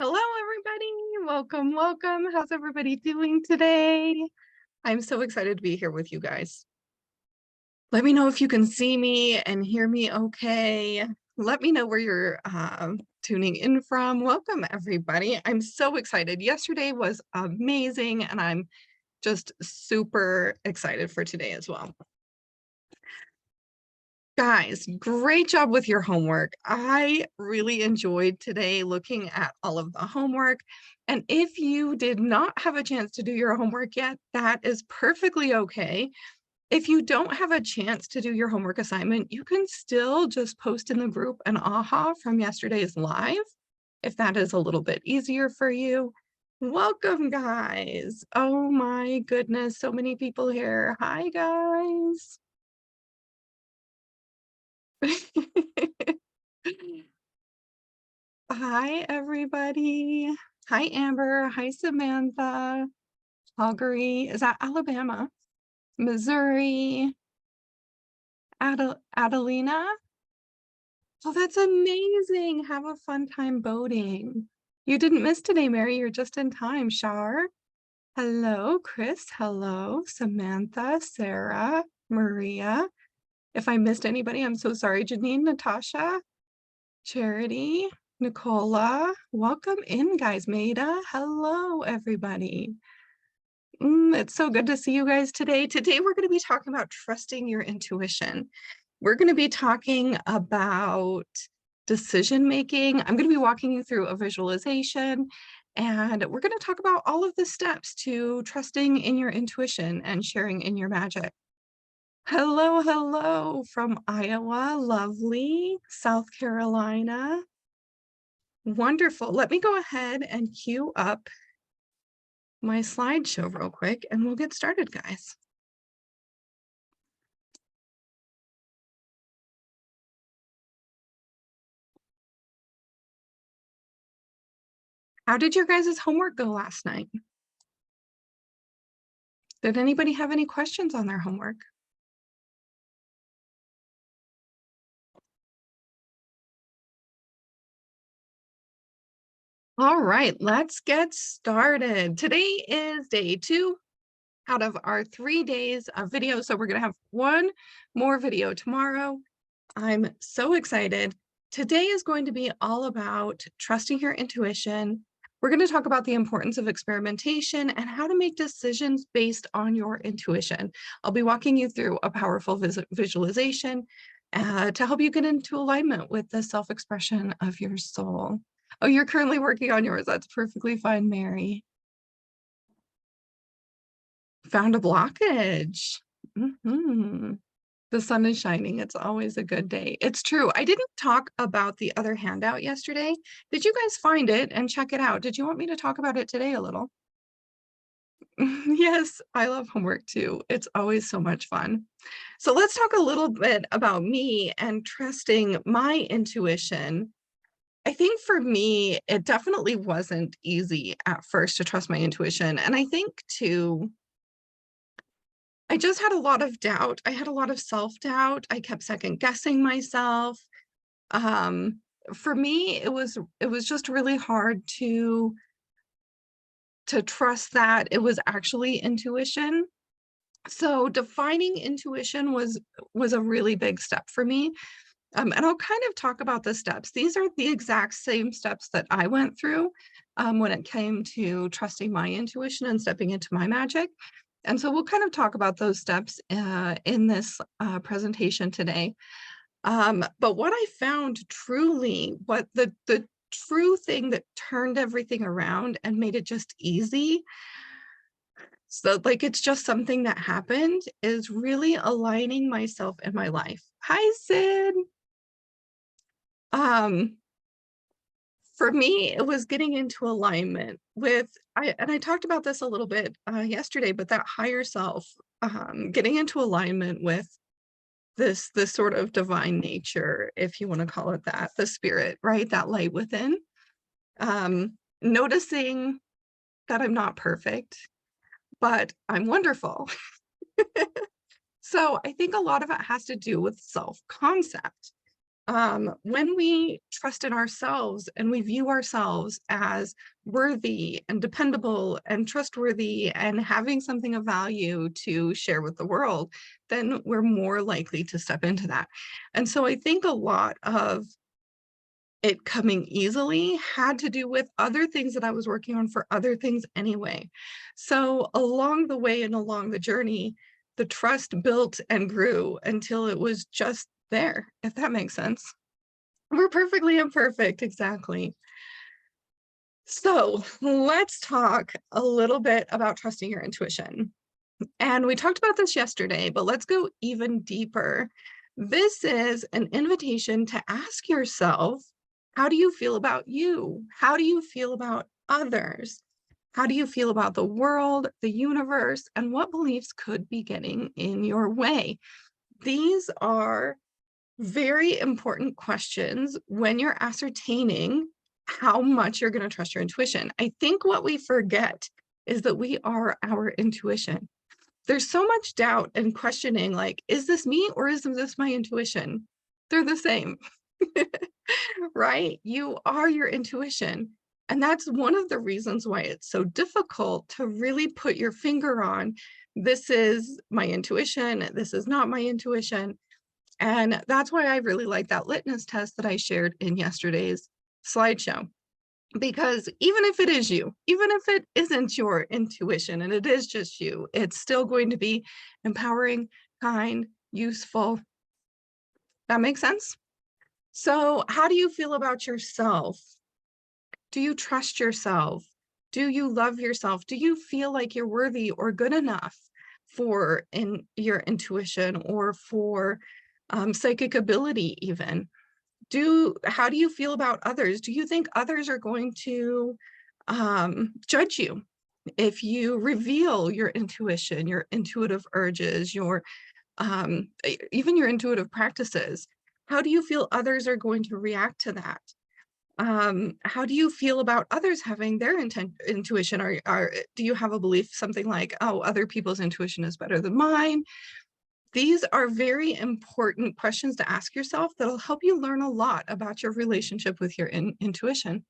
Hello, everybody. Welcome, welcome. How's everybody doing today? I'm so excited to be here with you guys. Let me know if you can see me and hear me okay. Let me know where you're tuning in from. Welcome, everybody. I'm so excited. Yesterday was amazing, and I'm just super excited for today as well. Guys, great job with your homework. I really enjoyed today looking at all of the homework. And if you did not have a chance to do your homework yet, that is perfectly okay. If you don't have a chance to do your homework assignment, you can still just post in the group an aha from yesterday's live, if that is a little bit easier for you. Welcome, guys. Oh my goodness, so many people here. Hi, guys. Hi, everybody. Hi, Amber. Hi, Samantha. Calgary. Is that Alabama? Missouri. Adelina. Oh, that's amazing. Have a fun time boating. You didn't miss today, Mary. You're just in time. Shar. Hello, Chris. Hello, Samantha, Sarah, Maria. If I missed anybody, I'm so sorry. Janine, Natasha, Charity, Nicola. Welcome in, guys. Maida. Hello, everybody. It's so good to see you guys today. Today, we're going to be talking about trusting your intuition. We're going to be talking about decision making. I'm going to be walking you through a visualization, and we're going to talk about all of the steps to trusting in your intuition and sharing in your magic. Hello, hello from Iowa, lovely, South Carolina. Wonderful. Let me go ahead and queue up my slideshow real quick and we'll get started, guys. How did your guys' homework go last night? Did anybody have any questions on their homework? All right, let's get started. Today is day 2 out of our 3 days of video. So we're going to have one more video tomorrow. I'm so excited. Today is going to be all about trusting your intuition. We're going to talk about the importance of experimentation and how to make decisions based on your intuition. I'll be walking you through a powerful visualization to help you get into alignment with the self-expression of your soul. Oh, you're currently working on yours. That's perfectly fine, Mary. Found a blockage. The sun is shining. It's always a good day. It's true. I didn't talk about the other handout yesterday. Did you guys find it and check it out? Did you want me to talk about it today a little? Yes, I love homework too. It's always so much fun. So let's talk a little bit about me and trusting my intuition. I think for me, it definitely wasn't easy at first to trust my intuition. And I think too, I just had a lot of doubt. I had a lot of self-doubt. I kept second guessing myself. For me, it was just really hard to trust that it was actually intuition. So defining intuition was a really big step for me. And I'll kind of talk about the steps. These are the exact same steps that I went through when it came to trusting my intuition and stepping into my magic. And so we'll kind of talk about those steps in this presentation today. But what I found truly, what the true thing that turned everything around and made it just easy, so like it's just something that happened, is really aligning myself in my life. Hi, Sid. For me, it was getting into alignment with, and I talked about this a little bit yesterday, but that higher self, getting into alignment with this sort of divine nature, if you want to call it that, the spirit, right? That light within. Noticing that I'm not perfect, but I'm wonderful. So I think a lot of it has to do with self-concept. When we trust in ourselves and we view ourselves as worthy and dependable and trustworthy and having something of value to share with the world, then we're more likely to step into that. And so I think a lot of it coming easily had to do with other things that I was working on for other things anyway. So along the way and along the journey, the trust built and grew until it was just there, if that makes sense. We're perfectly imperfect, exactly. So let's talk a little bit about trusting your intuition. And we talked about this yesterday, but let's go even deeper. This is an invitation to ask yourself, how do you feel about you? How do you feel about others? How do you feel about the world, the universe, and what beliefs could be getting in your way? These are very important questions when you're ascertaining how much you're going to trust your intuition. I think what we forget is that we are our intuition. There's so much doubt and questioning, like, is this me or is this my intuition? They're the same, right? You are your intuition. And that's one of the reasons why it's so difficult to really put your finger on, this is my intuition, this is not my intuition. And that's why I really like that litmus test that I shared in yesterday's slideshow. Because even if it is you, even if it isn't your intuition and it is just you, it's still going to be empowering, kind, useful. That makes sense? So how do you feel about yourself? Do you trust yourself? Do you love yourself? Do you feel like you're worthy or good enough for your intuition or for psychic ability even? How do you feel about others? Do you think others are going to judge you if you reveal your intuition, your intuitive urges, even your intuitive practices? How do you feel others are going to react to that? How do you feel about others having their intuition? Do you have a belief, something like, oh, other people's intuition is better than mine? These are very important questions to ask yourself that'll help you learn a lot about your relationship with your intuition.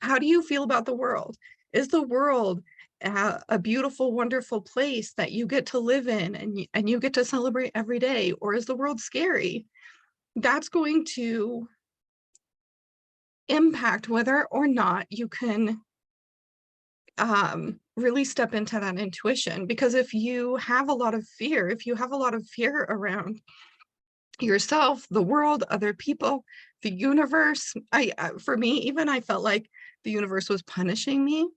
How do you feel about the world? Is the world a beautiful, wonderful place that you get to live in and you get to celebrate every day? Or is the world scary? That's going to impact whether or not you can really step into that intuition. Because if you have a lot of fear, around yourself, the world, other people, the universe, for me, even I felt like the universe was punishing me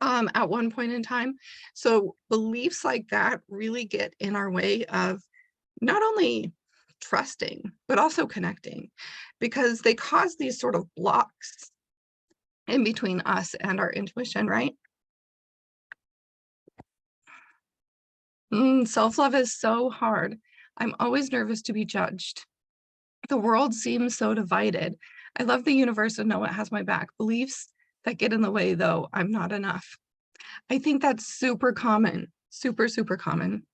at one point in time. So beliefs like that really get in our way of not only trusting, but also connecting, because they cause these sort of blocks in between us and our intuition, right? Self-love is so hard. I'm always nervous to be judged. The world seems so divided. I love the universe and know it has my back. Beliefs that get in the way, though, I'm not enough. I think that's super common, super, super common.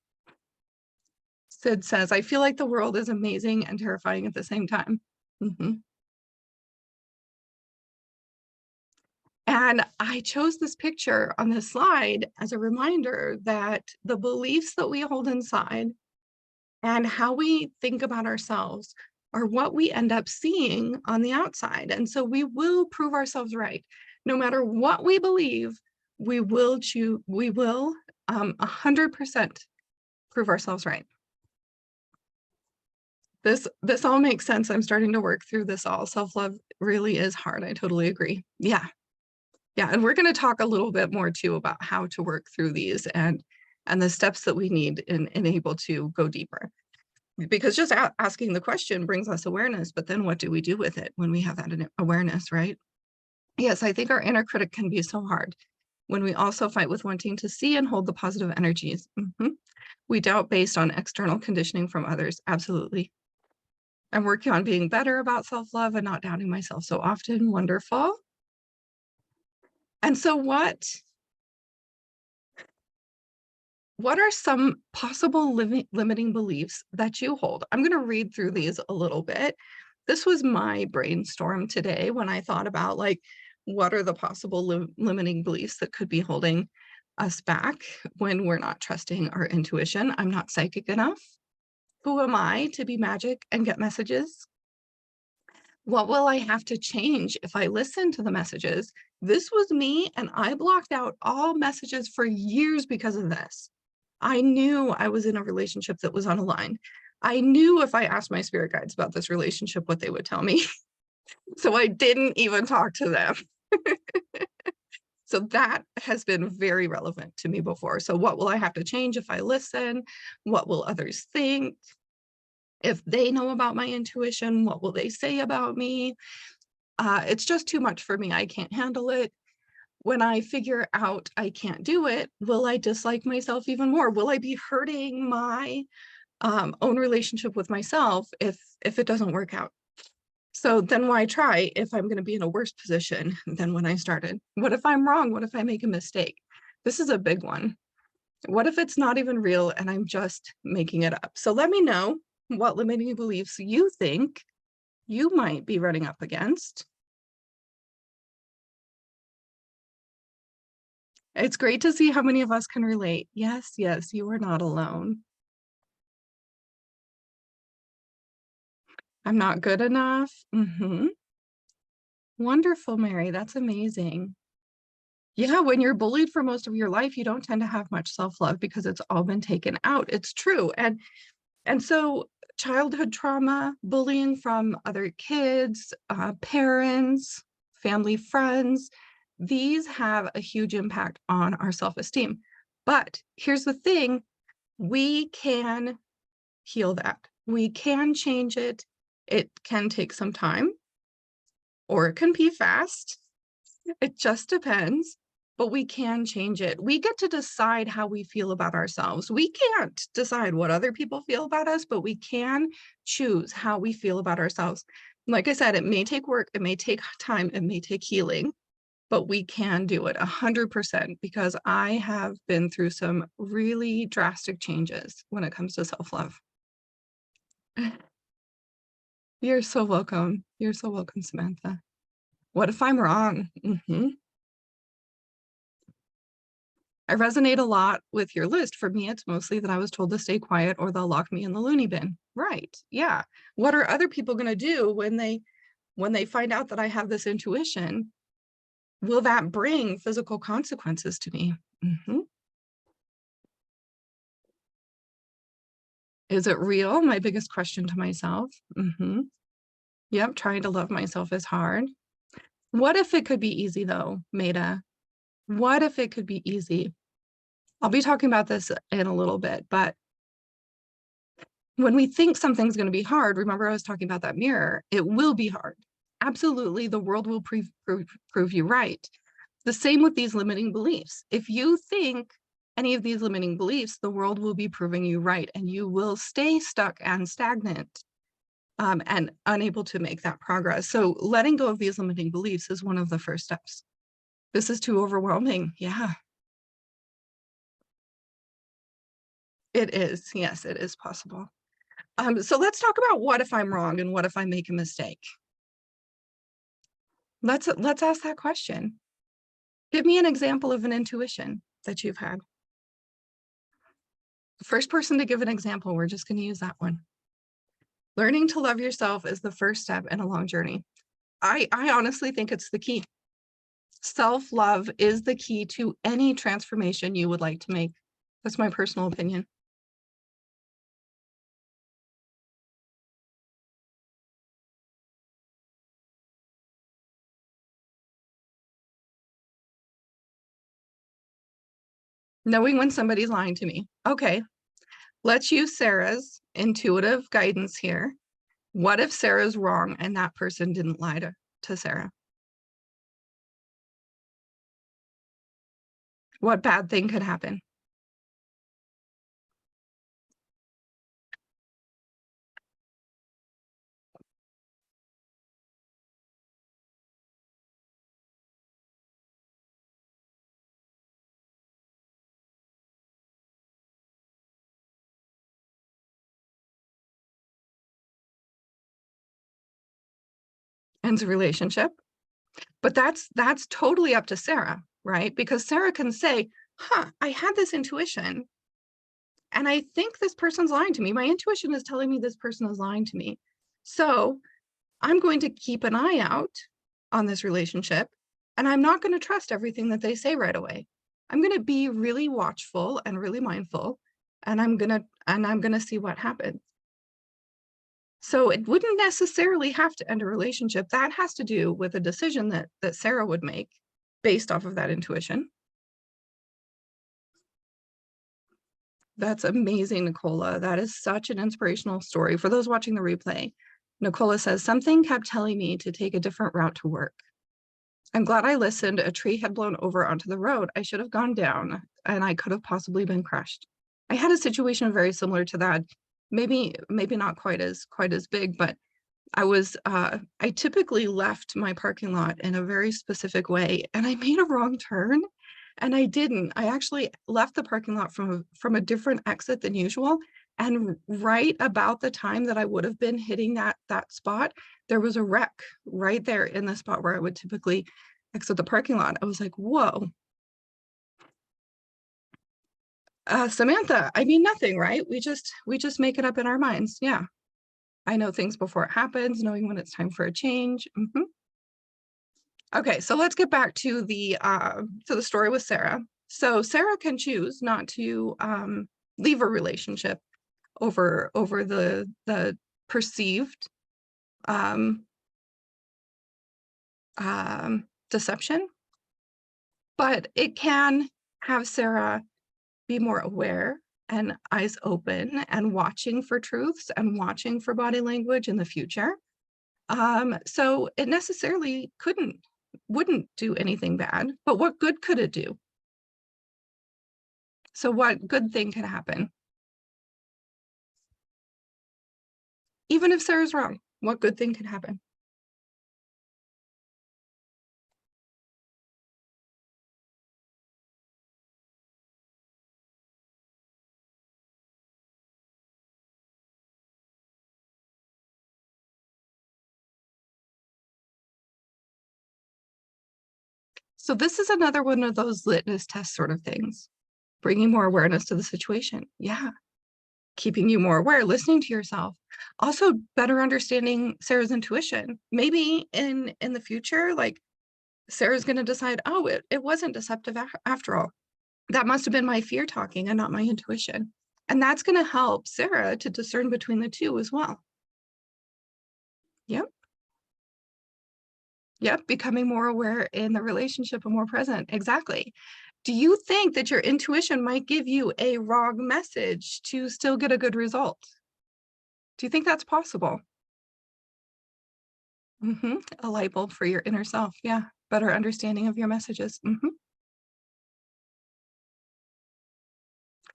Sid says, I feel like the world is amazing and terrifying at the same time. And I chose this picture on this slide as a reminder that the beliefs that we hold inside and how we think about ourselves are what we end up seeing on the outside. And so we will prove ourselves right. No matter what we believe, we will 100% prove ourselves right. This all makes sense. I'm starting to work through this all. Self-love really is hard. I totally agree. Yeah. Yeah. And we're going to talk a little bit more too about how to work through these and the steps that we need in able to go deeper. Because just asking the question brings us awareness, but then what do we do with it when we have that awareness, right? Yes, I think our inner critic can be so hard when we also fight with wanting to see and hold the positive energies. We doubt based on external conditioning from others. Absolutely. I'm working on being better about self-love and not doubting myself so often. Wonderful. And so what are some possible limiting beliefs that you hold? I'm going to read through these a little bit. This was my brainstorm today when I thought about like, what are the possible limiting beliefs that could be holding us back when we're not trusting our intuition? I'm not psychic enough. Who am I to be magic and get messages? What will I have to change if I listen to the messages? This was me, and I blocked out all messages for years because of this. I knew I was in a relationship that was unaligned. I knew if I asked my spirit guides about this relationship, what they would tell me. So I didn't even talk to them. So that has been very relevant to me before. So what will I have to change if I listen? What will others think? If they know about my intuition, what will they say about me? It's just too much for me. I can't handle it. When I figure out I can't do it, will I dislike myself even more? Will I be hurting my own relationship with myself if it doesn't work out? So then why try if I'm going to be in a worse position than when I started? What if I'm wrong? What if I make a mistake? This is a big one. What if it's not even real and I'm just making it up? So let me know what limiting beliefs you think you might be running up against. It's great to see how many of us can relate. Yes, yes, you are not alone. I'm not good enough. Wonderful, Mary. That's amazing. Yeah, when you're bullied for most of your life, you don't tend to have much self-love because it's all been taken out. It's true. And so childhood trauma, bullying from other kids, parents, family, friends, these have a huge impact on our self-esteem. But here's the thing, we can heal that. We can change it. It can take some time, or it can be fast. It just depends, but we can change it. We get to decide how we feel about ourselves. We can't decide what other people feel about us, but we can choose how we feel about ourselves. Like I said, it may take work, it may take time, it may take healing, but we can do it 100% because I have been through some really drastic changes when it comes to self-love. You're so welcome. You're so welcome, Samantha. What if I'm wrong? I resonate a lot with your list. For me, it's mostly that I was told to stay quiet or they'll lock me in the loony bin. Right. Yeah. What are other people going to do when they find out that I have this intuition? Will that bring physical consequences to me? Is it real? My biggest question to myself. Yep. Trying to love myself is hard. What if it could be easy though, Maida? What if it could be easy? I'll be talking about this in a little bit, but when we think something's going to be hard, remember I was talking about that mirror, it will be hard. Absolutely, the world will prove you right. The same with these limiting beliefs. If you think any of these limiting beliefs, the world will be proving you right, and you will stay stuck and stagnant and unable to make that progress. So letting go of these limiting beliefs is one of the first steps. This is too overwhelming. Yeah, it is. Yes, it is possible. So let's talk about what if I'm wrong and what if I make a mistake. Let's ask that question. Give me an example of an intuition that you've had. The first person to give an example, we're just going to use that one. Learning to love yourself is the first step in a long journey. I honestly think it's the key. Self-love is the key to any transformation you would like to make. That's my personal opinion. Knowing when somebody's lying to me. Okay, let's use Sarah's intuitive guidance here. What if Sarah's wrong and that person didn't lie to Sarah? What bad thing could happen? ends a relationship. But that's totally up to Sarah, right? Because Sarah can say, I had this intuition and I think this person's lying to me. My intuition is telling me this person is lying to me. So I'm going to keep an eye out on this relationship, and I'm not going to trust everything that they say right away. I'm going to be really watchful and really mindful, and I'm going to see what happens. So it wouldn't necessarily have to end a relationship. That has to do with a decision that Sarah would make based off of that intuition. That's amazing, Nicola. That is such an inspirational story. For those watching the replay, Nicola says, something kept telling me to take a different route to work. I'm glad I listened. A tree had blown over onto the road. I should have gone down and I could have possibly been crushed. I had a situation very similar to that. Maybe not quite as big, but I typically left my parking lot in a very specific way, and I made a wrong turn, and I didn't. I actually left the parking lot from a different exit than usual, and right about the time that I would have been hitting that spot, there was a wreck right there in the spot where I would typically exit the parking lot. I was like, whoa. Samantha, I mean, nothing, right? We just make it up in our minds. Yeah. I know things before it happens, knowing when it's time for a change. Okay, so let's get back to the story with Sarah. So Sarah can choose not to leave a relationship over the perceived deception, but it can have Sarah be more aware and eyes open and watching for truths and watching for body language in the future. So it necessarily wouldn't do anything bad, but what good could it do? So what good thing can happen? Even if Sarah's wrong, what good thing can happen? So this is another one of those litmus test sort of things, bringing more awareness to the situation. Yeah. Keeping you more aware, listening to yourself, also better understanding Sarah's intuition. Maybe in the future, like Sarah's going to decide, oh, it wasn't deceptive after all. That must have been my fear talking and not my intuition. And that's going to help Sarah to discern between the two as well. Yep. Yep. Becoming more aware in the relationship and more present. Exactly. Do you think that your intuition might give you a wrong message to still get a good result? Do you think that's possible? A light bulb for your inner self. Yeah. Better understanding of your messages.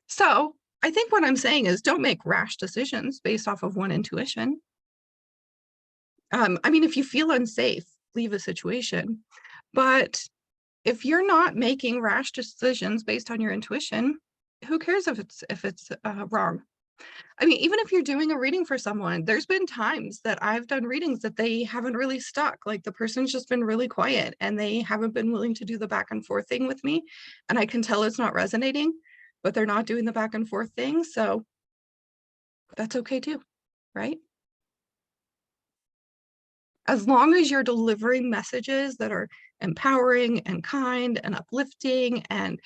So I think what I'm saying is don't make rash decisions based off of one intuition. I mean, if you feel unsafe, leave a situation. But if you're not making rash decisions based on your intuition, who cares if it's wrong? I mean, even if you're doing a reading for someone, there's been times that I've done readings that they haven't really stuck. Like the person's just been really quiet and they haven't been willing to do the back and forth thing with me. And I can tell it's not resonating, but they're not doing the back and forth thing. So that's okay too, right? As long as you're delivering messages that are empowering and kind and uplifting and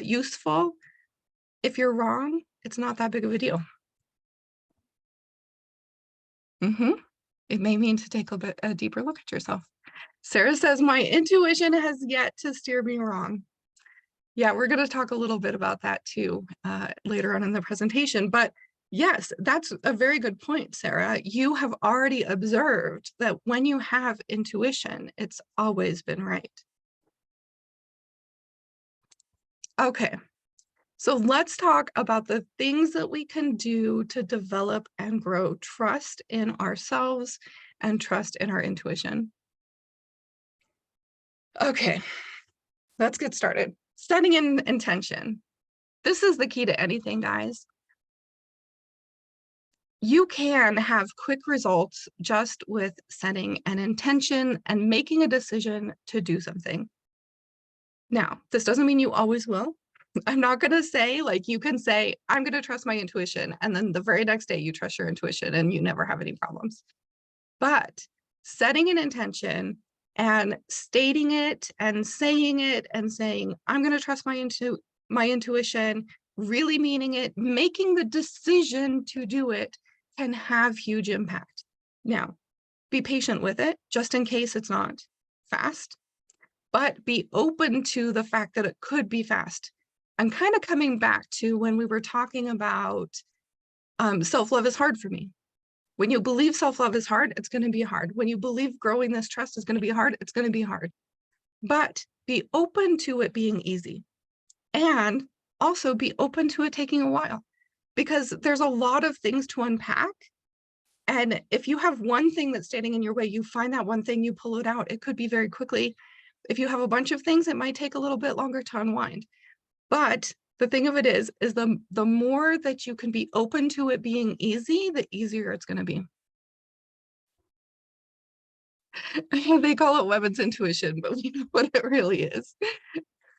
useful, if you're wrong, it's not that big of a deal. It may mean to take a deeper look at yourself. Sarah says, my intuition has yet to steer me wrong. Yeah, we're going to talk a little bit about that too later on in the presentation. But yes, that's a very good point, Sarah. You have already observed that when you have intuition, it's always been right. Okay, so let's talk about the things that we can do to develop and grow trust in ourselves and trust in our intuition. Okay, let's get started. Setting an intention. This is the key to anything, guys. You can have quick results just with setting an intention and making a decision to do something. Now, this doesn't mean you always will. I'm not going to say, like, you can say, I'm going to trust my intuition. And then the very next day you trust your intuition and you never have any problems. But setting an intention and stating it and saying, I'm going to trust my intuition, really meaning it, making the decision to do it can have huge impact. Now, be patient with it, just in case it's not fast, but be open to the fact that it could be fast. I'm kind of coming back to when we were talking about self-love is hard for me. When you believe self-love is hard, it's going to be hard. When you believe growing this trust is going to be hard, it's going to be hard. But be open to it being easy. And also be open to it taking a while, because there's a lot of things to unpack. And if you have one thing that's standing in your way, you find that one thing, you pull it out. It could be very quickly. If you have a bunch of things, it might take a little bit longer to unwind. But the thing of it is the more that you can be open to it being easy, the easier it's going to be. They call it women's intuition, but we know what it really is.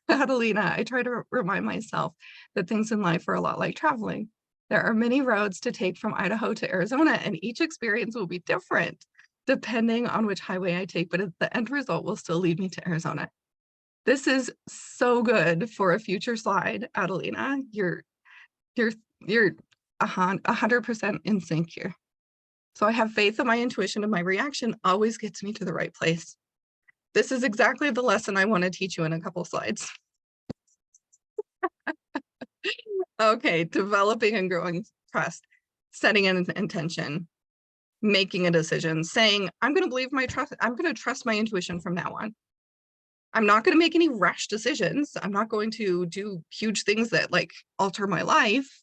Adelina, I try to remind myself that things in life are a lot like traveling. There are many roads to take from Idaho to Arizona, and each experience will be different depending on which highway I take, but the end result will still lead me to Arizona. This is so good for a future slide, Adelina. You're 100% in sync here. So I have faith that my intuition and my reaction always gets me to the right place. This is exactly the lesson I want to teach you in a couple slides. Okay, developing and growing trust, setting an intention, making a decision, saying, I'm going to trust my intuition from now on. I'm not going to make any rash decisions. I'm not going to do huge things that like alter my life,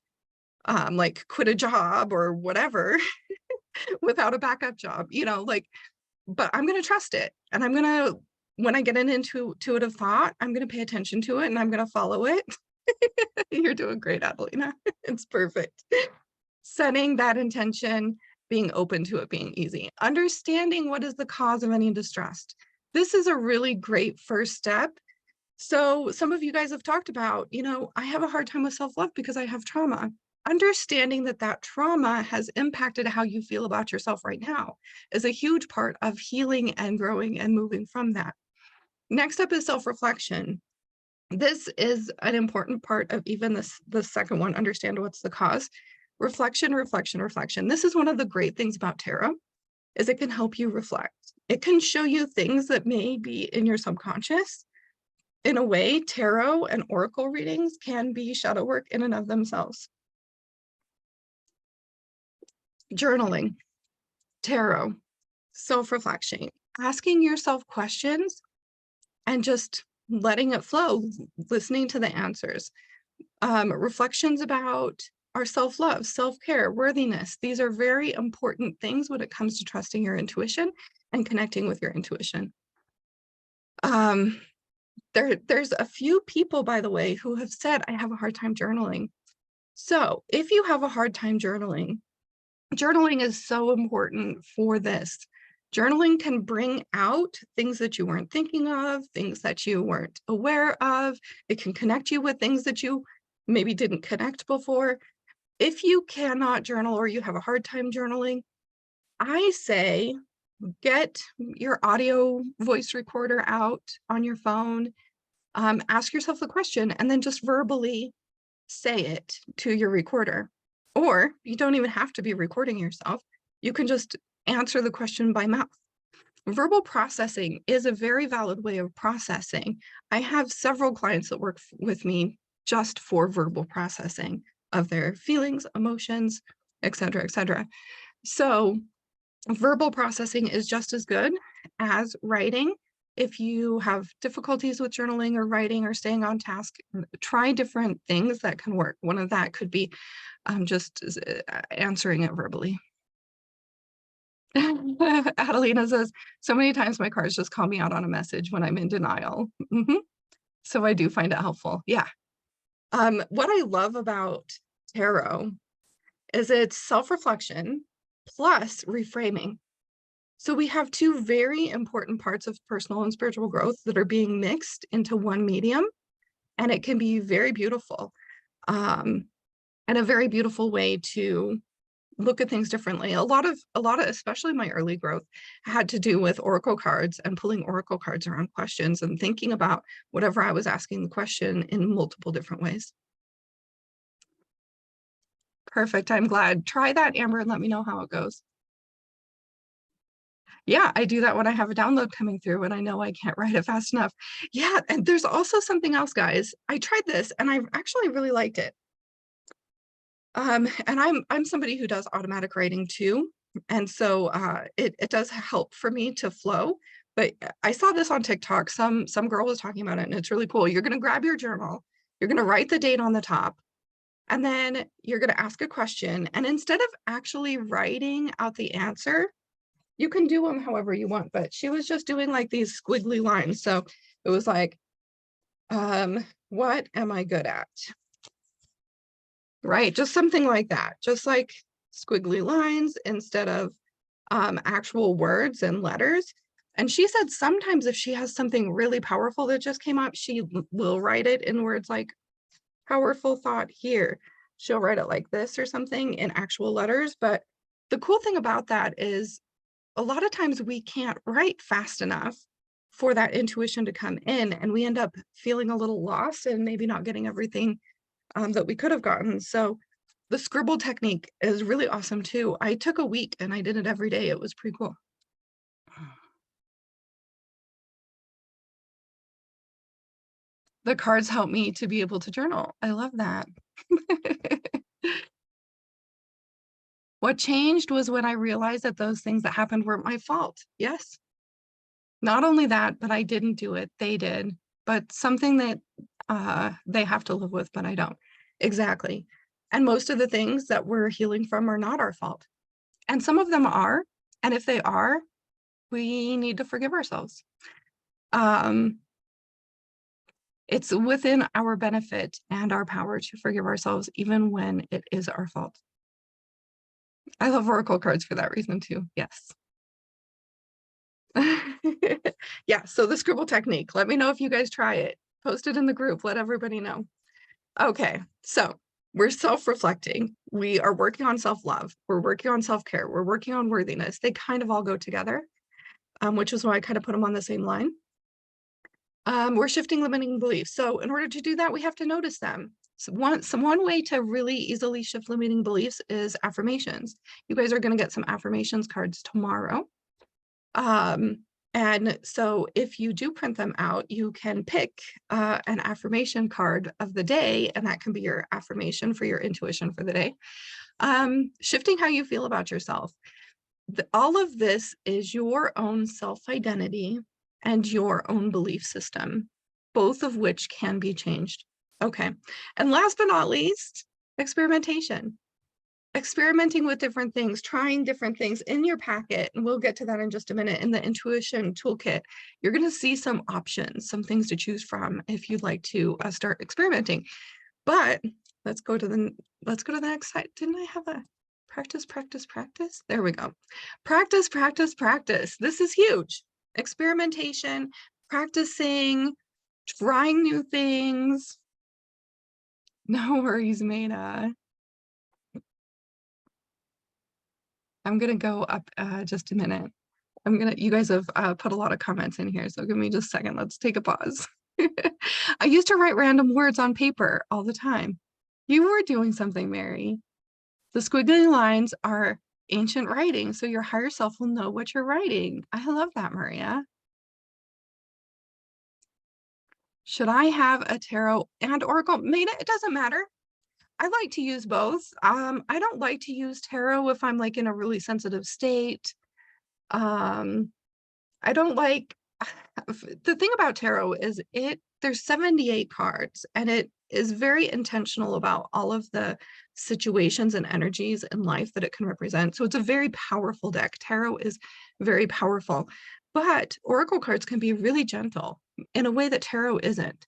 like quit a job or whatever without a backup job, but I'm going to trust it. And I'm going to, when I get an intuitive thought, I'm going to pay attention to it and I'm going to follow it. You're doing great, Adelina. It's perfect. Setting that intention, being open to it being easy, understanding what is the cause of any distress. This is a really great first step. So some of you guys have talked about, I have a hard time with self-love because I have trauma. Understanding that trauma has impacted how you feel about yourself right now is a huge part of healing and growing and moving from that. Next up is self-reflection. This is an important part of even the second one, understand what's the cause. Reflection, reflection, reflection. This is one of the great things about tarot, is it can help you reflect. It can show you things that may be in your subconscious. In a way, tarot and oracle readings can be shadow work in and of themselves. Journaling, tarot, self-reflection, asking yourself questions and just letting it flow, listening to the answers. Reflections about our self-love, self-care, worthiness. These are very important things when it comes to trusting your intuition and connecting with your intuition. There's a few people, by the way, who have said, I have a hard time journaling. So if you have a hard time journaling is so important for this. Journaling can bring out things that you weren't thinking of, things that you weren't aware of. It can connect you with things that you maybe didn't connect before. If you cannot journal or you have a hard time journaling, I say get your audio voice recorder out on your phone, ask yourself the question, and then just verbally say it to your recorder. Or you don't even have to be recording yourself. You can just answer the question by mouth. Verbal processing is a very valid way of processing. I have several clients that work with me just for verbal processing of their feelings, emotions, etc., etc. So verbal processing is just as good as writing. If you have difficulties with journaling or writing or staying on task, try different things that can work. One of that could be just answering it verbally. Adelina says, so many times my cards just call me out on a message when I'm in denial. So I do find it helpful. Yeah. What I love about tarot is it's self-reflection plus reframing. So we have two very important parts of personal and spiritual growth that are being mixed into one medium, and it can be very beautiful, and a very beautiful way to look at things differently. A lot of, especially my early growth, had to do with oracle cards and pulling oracle cards around questions and thinking about whatever I was asking the question in multiple different ways. Perfect. I'm glad. Try that, Amber, and let me know how it goes. Yeah, I do that when I have a download coming through and I know I can't write it fast enough. Yeah, and there's also something else, guys. I tried this and I actually really liked it. And I'm somebody who does automatic writing too. And so it does help for me to flow. But I saw this on TikTok. Some girl was talking about it and it's really cool. You're gonna grab your journal, you're gonna write the date on the top, and then you're gonna ask a question. And instead of actually writing out the answer, you can do them however you want, but she was just doing like these squiggly lines. So it was like, what am I good at? Right, just something like that, just like squiggly lines instead of actual words and letters. And she said sometimes if she has something really powerful that just came up, she will write it in words like powerful thought here. She'll write it like this or something in actual letters. But the cool thing about that is a lot of times we can't write fast enough for that intuition to come in, and we end up feeling a little lost and maybe not getting everything that we could have gotten. So the scribble technique is really awesome too. I took a week and I did it every day. It was pretty cool. The cards help me to be able to journal. I love that. What changed was when I realized that those things that happened weren't my fault. Yes. Not only that, but I didn't do it. They did. But something that they have to live with, but I don't. Exactly. And most of the things that we're healing from are not our fault. And some of them are. And if they are, we need to forgive ourselves. It's within our benefit and our power to forgive ourselves, even when it is our fault. I love oracle cards for that reason too. Yes. Yeah, so the scribble technique. Let me know if you guys try it. Post it in the group. Let everybody know. Okay, so we're self-reflecting. We are working on self-love. We're working on self-care. We're working on worthiness. They kind of all go together, which is why I kind of put them on the same line. We're shifting limiting beliefs. So in order to do that, we have to notice them. So one way to really easily shift limiting beliefs is affirmations. You guys are going to get some affirmations cards tomorrow. And so if you do print them out, you can pick an affirmation card of the day, and that can be your affirmation for your intuition for the day. Shifting how you feel about yourself. All of this is your own self-identity and your own belief system, both of which can be changed. Okay. And last but not least, experimentation. Experimenting with different things, trying different things in your packet, and we'll get to that in just a minute. In the intuition toolkit, you're going to see some options, some things to choose from if you'd like to start experimenting. But let's go to the next slide. Didn't I have a practice? There we go. Practice. This is huge. Experimentation, practicing, trying new things. No worries, Maida. I'm gonna go up just a minute. You guys have put a lot of comments in here, so give me just a second. Let's take a pause. I used to write random words on paper all the time. You were doing something, Mary. The squiggly lines are ancient writing, so your higher self will know what you're writing. I love that, Maria. Should I have a tarot and oracle? Maida, it doesn't matter. I like to use both. I don't like to use tarot if I'm like in a really sensitive state. I don't like the thing about tarot is there's 78 cards and it is very intentional about all of the situations and energies in life that it can represent. So it's a very powerful deck. Tarot is very powerful, but oracle cards can be really gentle in a way that tarot isn't.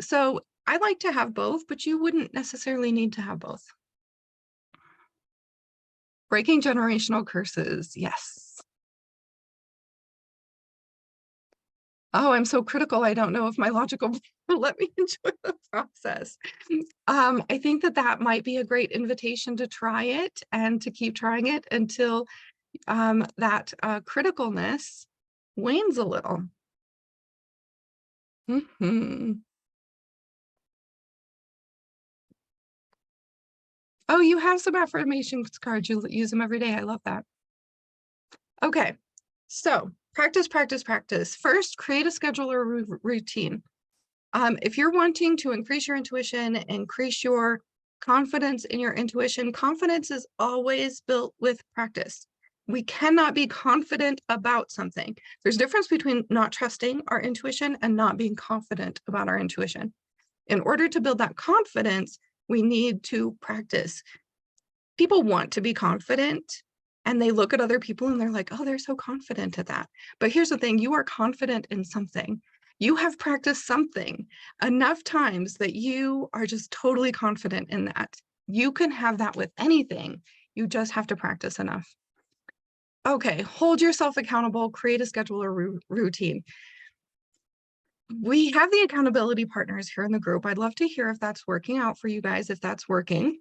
So I like to have both, but you wouldn't necessarily need to have both. Breaking generational curses. Yes. Oh, I'm so critical. I don't know if my logical will let me enjoy the process. I think that might be a great invitation to try it and to keep trying it until that criticalness wanes a little. Oh, you have some affirmation cards. You use them every day. I love that. Okay, so practice, practice, practice. First, create a schedule or routine. If you're wanting to increase your intuition, increase your confidence in your intuition, confidence is always built with practice. We cannot be confident about something. There's a difference between not trusting our intuition and not being confident about our intuition. In order to build that confidence, we need to practice. People want to be confident and they look at other people and they're like, oh, they're so confident at that. But here's the thing, you are confident in something. You have practiced something enough times that you are just totally confident in that. You can have that with anything. You just have to practice enough. Okay, hold yourself accountable, create a schedule or routine. We have the accountability partners here in the group. I'd love to hear if that's working out for you guys, if that's working.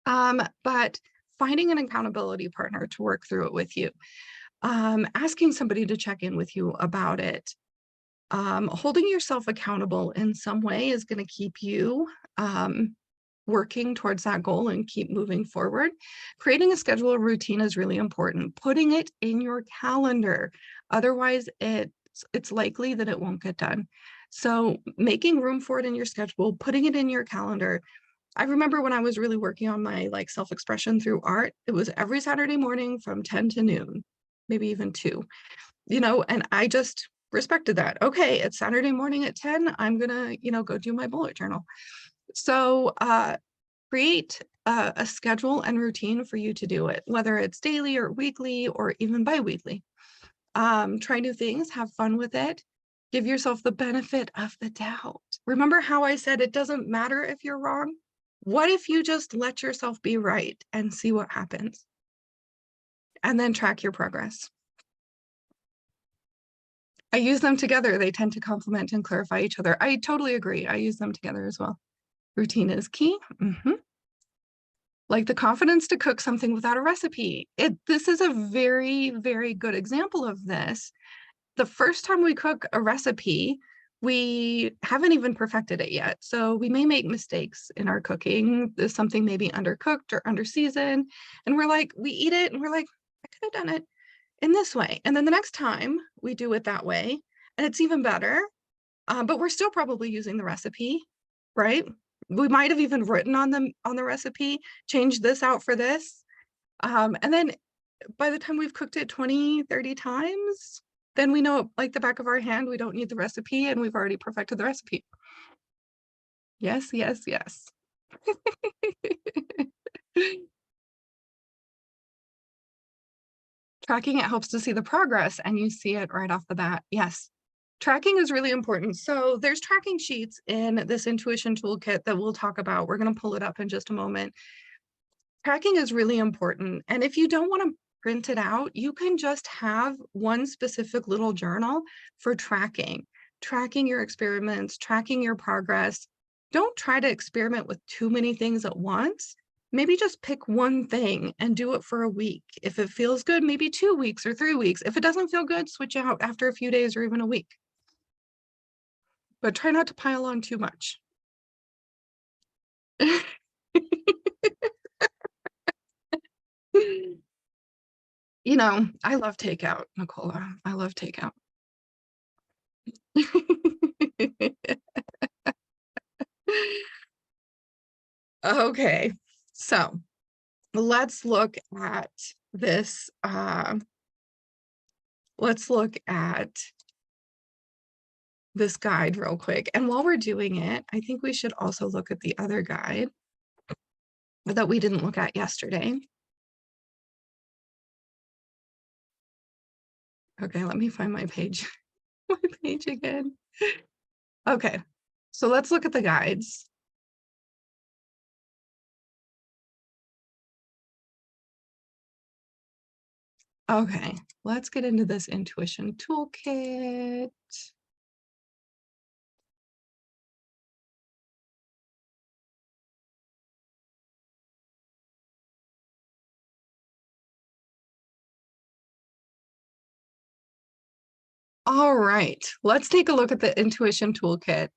But finding an accountability partner to work through it with you, asking somebody to check in with you about it, holding yourself accountable in some way is going to keep you working towards that goal and keep moving forward. Creating a schedule or routine is really important. Putting it in your calendar, otherwise it's likely that it won't get done. So making room for it in your schedule, putting it in your calendar. I remember when I was really working on my self-expression through art, it was every Saturday morning from 10 to noon, maybe even 2, and I just respected that. Okay, it's Saturday morning at 10, I'm gonna, go do my bullet journal. So create a schedule and routine for you to do it, whether it's daily or weekly or even bi-weekly. Try new things, have fun with it. Give yourself the benefit of the doubt. Remember how I said it doesn't matter if you're wrong? What if you just let yourself be right and see what happens? And then track your progress. I use them together. They tend to complement and clarify each other. I totally agree. I use them together as well. Routine is key. Like the confidence to cook something without a recipe. This is a very, very good example of this. The first time we cook a recipe, we haven't even perfected it yet. So we may make mistakes in our cooking. There's something maybe undercooked or under seasoned. And we eat it and we're like, I could have done it in this way. And then the next time we do it that way, and it's even better, but we're still probably using the recipe, right? We might have even written on the recipe, change this out for this. And then by the time we've cooked it 20, 30 times, then we know it like the back of our hand. We don't need the recipe and we've already perfected the recipe. Yes, yes, yes. Tracking it helps to see the progress and you see it right off the bat. Yes. Tracking is really important. So there's tracking sheets in this intuition toolkit that we'll talk about. We're going to pull it up in just a moment. Tracking is really important. And if you don't want to print it out, you can just have one specific little journal for tracking your experiments, tracking your progress. Don't try to experiment with too many things at once. Maybe just pick one thing and do it for a week. If it feels good, maybe 2 weeks or 3 weeks. If it doesn't feel good, switch out after a few days or even a week. But try not to pile on too much. I love takeout, Nicola. I love takeout. Okay, so let's look at this. Let's look at this guide real quick. And while we're doing it, I think we should also look at the other guide that we didn't look at yesterday. Okay, let me find my page, my page again. Okay, so let's look at the guides. Okay, let's get into this intuition toolkit. All right, let's take a look at the intuition toolkit.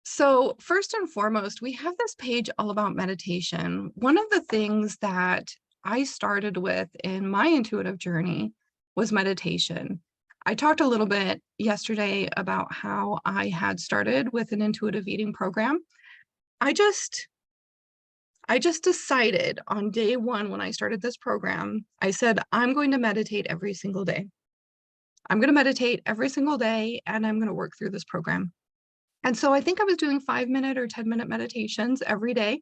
So first and foremost, we have this page all about meditation. One of the things that I started with in my intuitive journey was meditation. I talked a little bit yesterday about how I had started with an intuitive eating program. I just decided on day one when I started this program, I said, I'm going to meditate every single day. I'm going to meditate every single day and I'm going to work through this program. And so I think I was doing 5-minute or 10-minute meditations every day.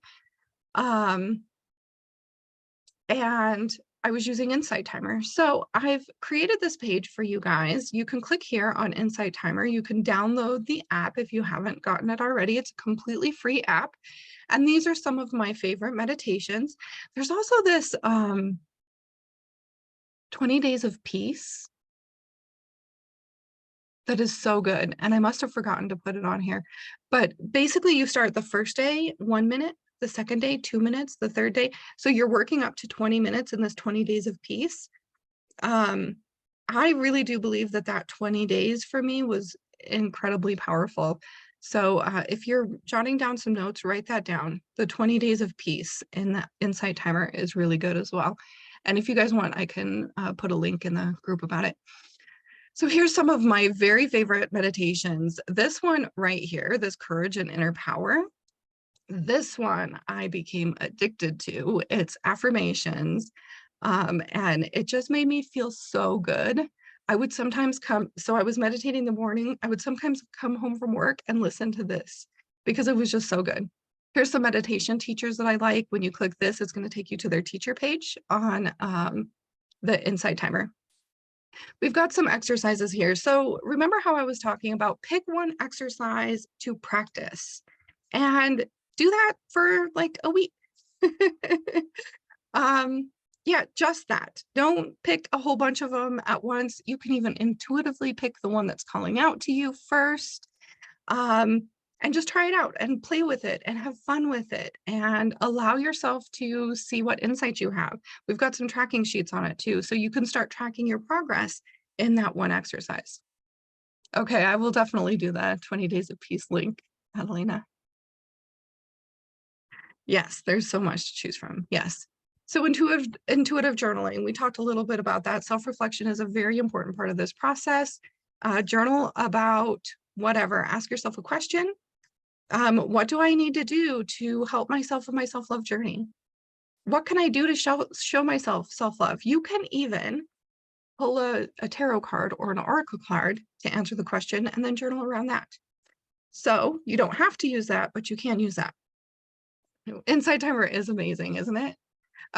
And I was using Insight Timer. So I've created this page for you guys. You can click here on Insight Timer. You can download the app if you haven't gotten it already. It's a completely free app. And these are some of my favorite meditations. There's also this 20 Days of Peace that is so good. And I must have forgotten to put it on here. But basically you start the first day, 1 minute, the second day, 2 minutes, the third day. So you're working up to 20 minutes in this 20 days of peace. I really do believe that that 20 days for me was incredibly powerful. So if you're jotting down some notes, write that down. The 20 days of peace in that Insight Timer is really good as well. And if you guys want, I can put a link in the group about it. So here's some of my very favorite meditations. This one right here, this Courage and Inner Power. This one I became addicted to. It's affirmations. And it just made me feel so good. I would sometimes so I was meditating in the morning. I would sometimes come home from work and listen to this because it was just so good. Here's some meditation teachers that I like. When you click this, it's going to take you to their teacher page on the Insight Timer. We've got some exercises here. So remember how I was talking about pick one exercise to practice and do that for like a week. Yeah, just that. Don't pick a whole bunch of them at once. You can even intuitively pick the one that's calling out to you first. And just try it out and play with it and have fun with it and allow yourself to see what insights you have. We've got some tracking sheets on it too, so you can start tracking your progress in that one exercise. Okay, I will definitely do that 20 Days of Peace link, Adelina. Yes, there's so much to choose from. Yes. So intuitive journaling, we talked a little bit about that. Self-reflection is a very important part of this process. Journal about whatever. Ask yourself a question. What do I need to do to help myself in my self-love journey? What can I do to show myself self-love? You can even pull a tarot card or an oracle card to answer the question and then journal around that. So you don't have to use that, but you can use that. Insight Timer is amazing, isn't it?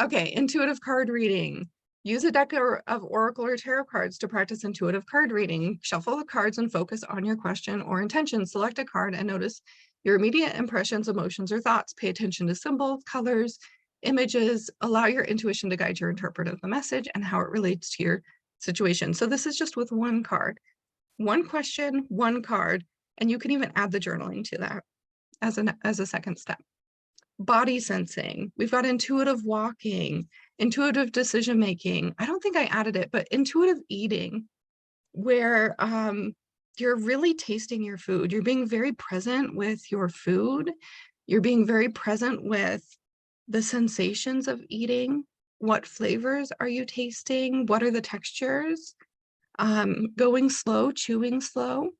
Okay, intuitive card reading. Use a deck of oracle or tarot cards to practice intuitive card reading. Shuffle the cards and focus on your question or intention. Select a card and notice your immediate impressions, emotions, or thoughts. Pay attention to symbols, colors, images. Allow your intuition to guide your interpret of the message and how it relates to your situation. So this is just with one card. One question, one card, and you can even add the journaling to that as a second step. Body sensing. We've got intuitive walking, intuitive decision making. I don't think I added it, but intuitive eating, where you're really tasting your food. You're being very present with your food. You're being very present with the sensations of eating. What flavors are you tasting? What are the textures? Going slow, chewing slow.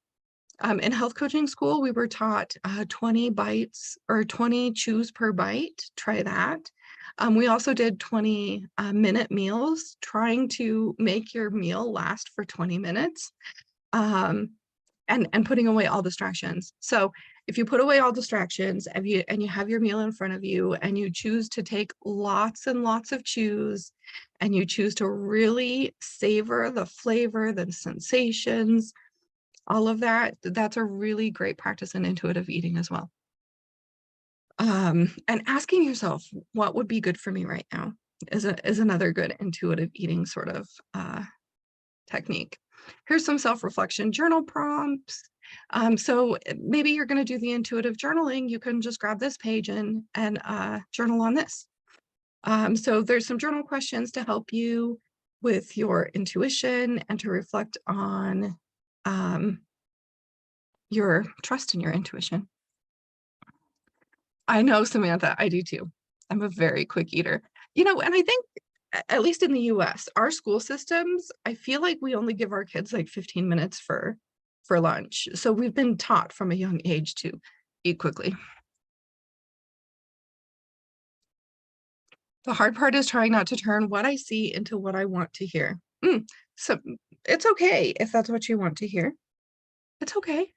In health coaching school, we were taught 20 bites or 20 chews per bite. Try that. We also did 20-minute meals, trying to make your meal last for 20 minutes and putting away all distractions. So if you put away all distractions and you have your meal in front of you and you choose to take lots and lots of chews and you choose to really savor the flavor, the sensations, all of that, that's a really great practice in intuitive eating as well. And asking yourself, what would be good for me right now? is another good intuitive eating sort of technique. Here's some self-reflection journal prompts. So maybe you're going to do the intuitive journaling. You can just grab this page and journal on this. So there's some journal questions to help you with your intuition and to reflect on your trust in your intuition. I know, Samantha, I do too. I'm a very quick eater. You know, and I think, at least in the US, our school systems, I feel like we only give our kids like 15 minutes for lunch. So we've been taught from a young age to eat quickly. The hard part is trying not to turn what I see into what I want to hear. So it's okay if that's what you want to hear. It's okay.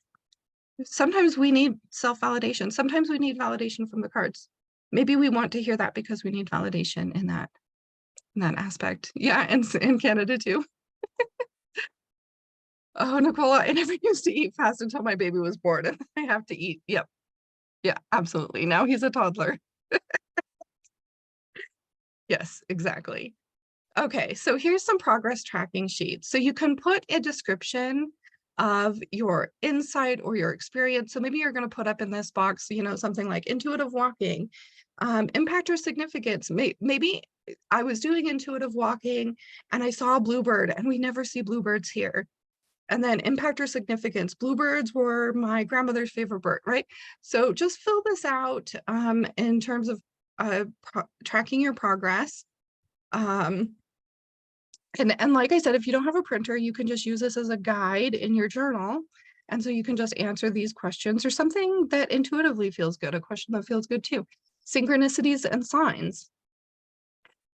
Sometimes we need self-validation. Sometimes we need validation from the cards. Maybe we want to hear that because we need validation in that aspect. Yeah, and in Canada too. Oh, Nicola, I never used to eat fast until my baby was born and I have to eat. Yep. Yeah, absolutely. Now he's a toddler. Yes, exactly. Okay, so here's some progress tracking sheets. So you can put a description of your insight or your experience. So maybe you're going to put up in this box, you know, something like intuitive walking, impact or significance. Maybe I was doing intuitive walking and I saw a bluebird, and we never see bluebirds here. And then impact or significance. Bluebirds were my grandmother's favorite bird, right? So just fill this out in terms of tracking your progress. And like I said, if you don't have a printer, you can just use this as a guide in your journal. And so you can just answer these questions or something that intuitively feels good, a question that feels good too. Synchronicities and signs.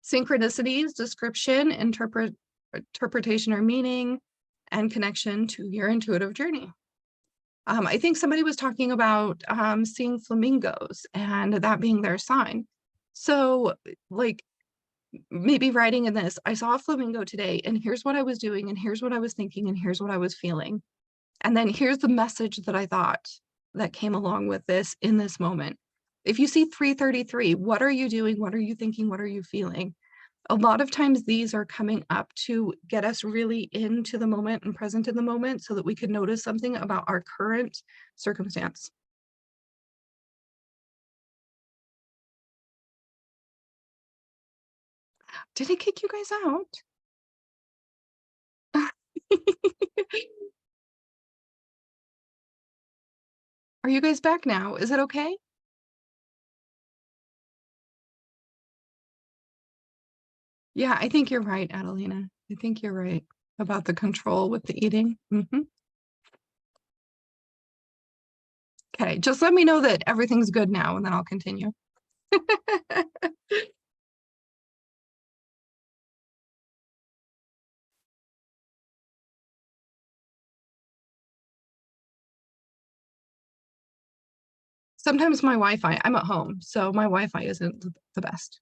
Synchronicities, description, interpretation or meaning, and connection to your intuitive journey. I think somebody was talking about seeing flamingos and that being their sign. So like maybe writing in this, I saw a flamingo today and here's what I was doing and here's what I was thinking and here's what I was feeling. And then here's the message that I thought that came along with this in this moment. If you see 333, what are you doing? What are you thinking? What are you feeling? A lot of times these are coming up to get us really into the moment and present in the moment so that we can notice something about our current circumstance. Did it kick you guys out? Are you guys back now? Is it okay? Yeah, I think you're right, Adelina. I think you're right about the control with the eating. Okay, just let me know that everything's good now and then I'll continue. Sometimes my Wi-Fi, I'm at home, so my Wi-Fi isn't the best.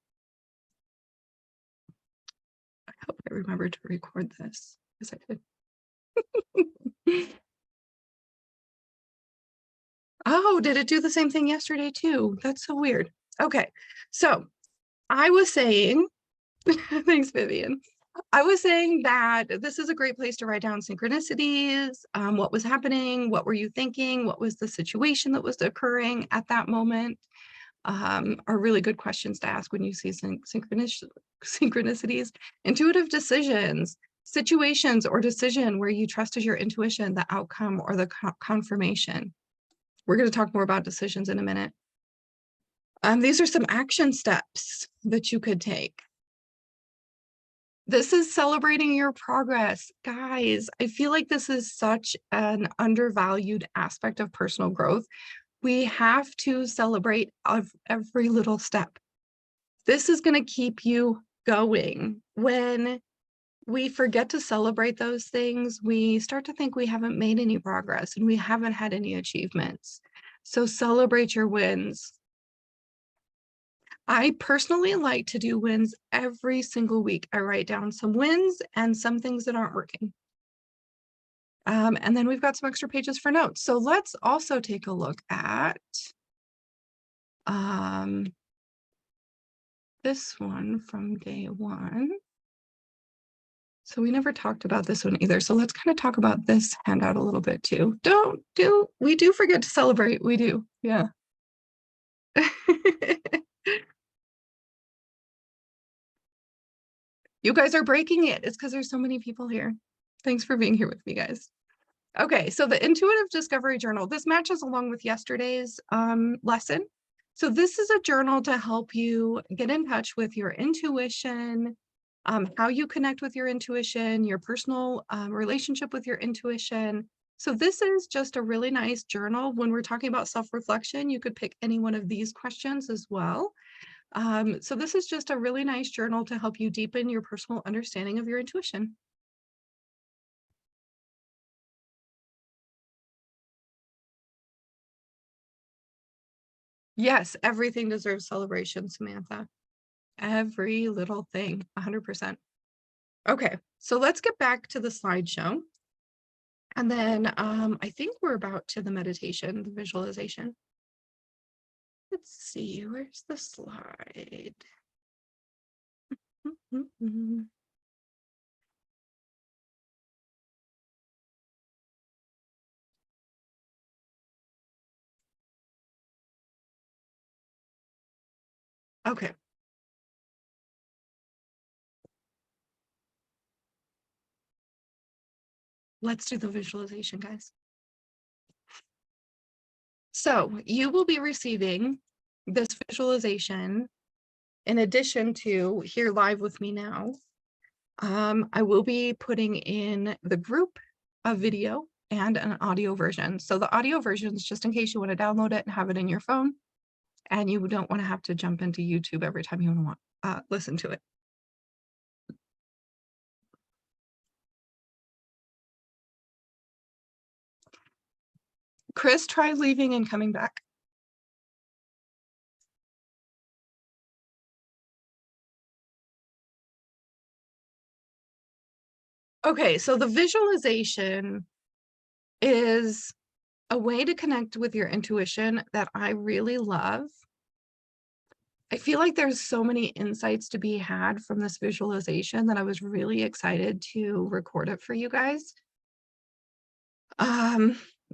I hope I remember to record this. Yes, I did. Oh, did it do the same thing yesterday too? That's so weird. Okay, so I was saying, thanks, Vivian. I was saying that this is a great place to write down synchronicities, what was happening, what were you thinking, what was the situation that was occurring at that moment, are really good questions to ask when you see synchronicities. Intuitive decisions, situations or decision where you trusted your intuition, the outcome or the confirmation. We're going to talk more about decisions in a minute. These are some action steps that you could take. This is celebrating your progress. Guys, I feel like this is such an undervalued aspect of personal growth. We have to celebrate every little step. This is going to keep you going. When we forget to celebrate those things, we start to think we haven't made any progress and we haven't had any achievements. So celebrate your wins. I personally like to do wins every single week. I write down some wins and some things that aren't working. And then we've got some extra pages for notes. So let's also take a look at this one from day one. So we never talked about this one either. So let's kind of talk about this handout a little bit too. We do forget to celebrate. We do. Yeah. You guys are breaking it. It's because there's so many people here. Thanks for being here with me, guys. Okay, so the Intuitive Discovery Journal. This matches along with yesterday's lesson. So this is a journal to help you get in touch with your intuition, how you connect with your intuition, your personal relationship with your intuition. So this is just a really nice journal. When we're talking about self-reflection, you could pick any one of these questions as well. So this is just a really nice journal to help you deepen your personal understanding of your intuition. Yes, everything deserves celebration, Samantha. Every little thing, 100%. Okay, so let's get back to the slideshow. And then I think we're about to the meditation, the visualization. Let's see, where's the slide? Okay. Let's do the visualization, guys. So you will be receiving this visualization in addition to here live with me now. I will be putting in the group a video and an audio version. So the audio version is just in case you want to download it and have it in your phone and you don't want to have to jump into YouTube every time you want to listen to it. Chris, try leaving and coming back. Okay, so the visualization is a way to connect with your intuition that I really love. I feel like there's so many insights to be had from this visualization that I was really excited to record it for you guys.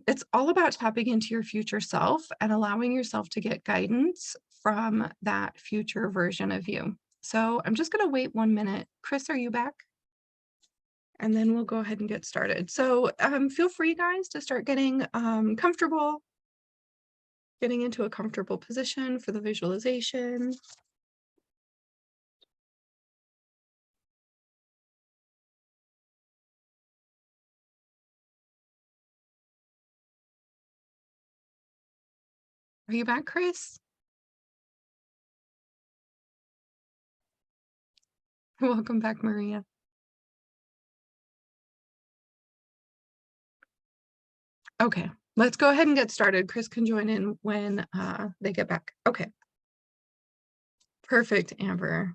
It's all about tapping into your future self and allowing yourself to get guidance from that future version of you. So I'm just going to wait 1 minute. Chris, are you back? And then we'll go ahead and get started. So feel free, guys, to start getting comfortable, getting into a comfortable position for the visualization. Are you back, Chris? Welcome back, Maria. Okay, let's go ahead and get started. Chris can join in when they get back. Okay. Perfect, Amber.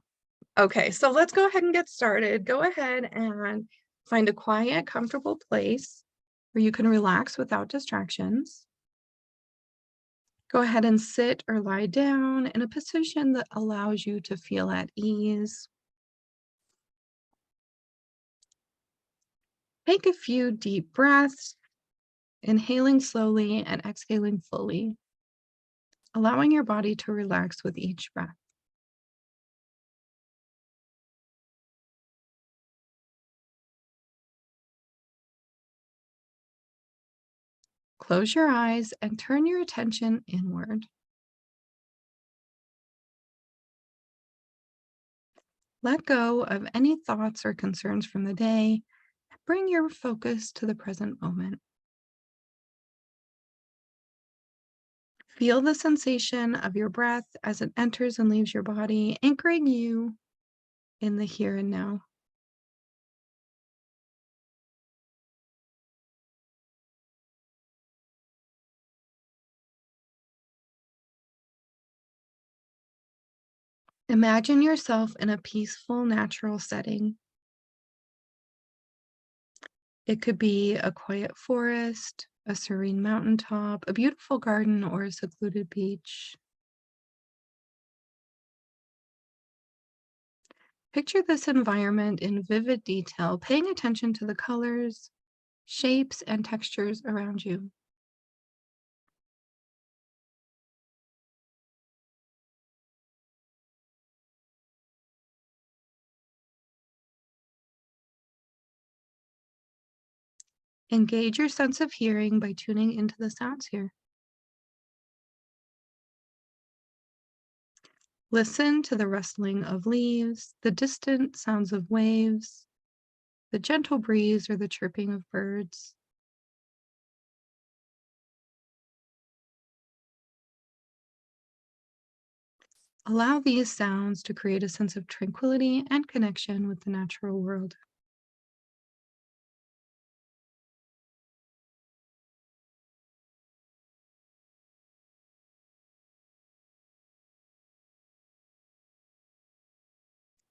Okay, so let's go ahead and get started. Go ahead and find a quiet, comfortable place where you can relax without distractions. Go ahead and sit or lie down in a position that allows you to feel at ease. Take a few deep breaths, inhaling slowly and exhaling fully, allowing your body to relax with each breath. Close your eyes and turn your attention inward. Let go of any thoughts or concerns from the day. Bring your focus to the present moment. Feel the sensation of your breath as it enters and leaves your body, anchoring you in the here and now. Imagine yourself in a peaceful, natural setting. It could be a quiet forest, a serene mountaintop, a beautiful garden, or a secluded beach. Picture this environment in vivid detail, paying attention to the colors, shapes, and textures around you. Engage your sense of hearing by tuning into the sounds here. Listen to the rustling of leaves, the distant sounds of waves, the gentle breeze, or the chirping of birds. Allow these sounds to create a sense of tranquility and connection with the natural world.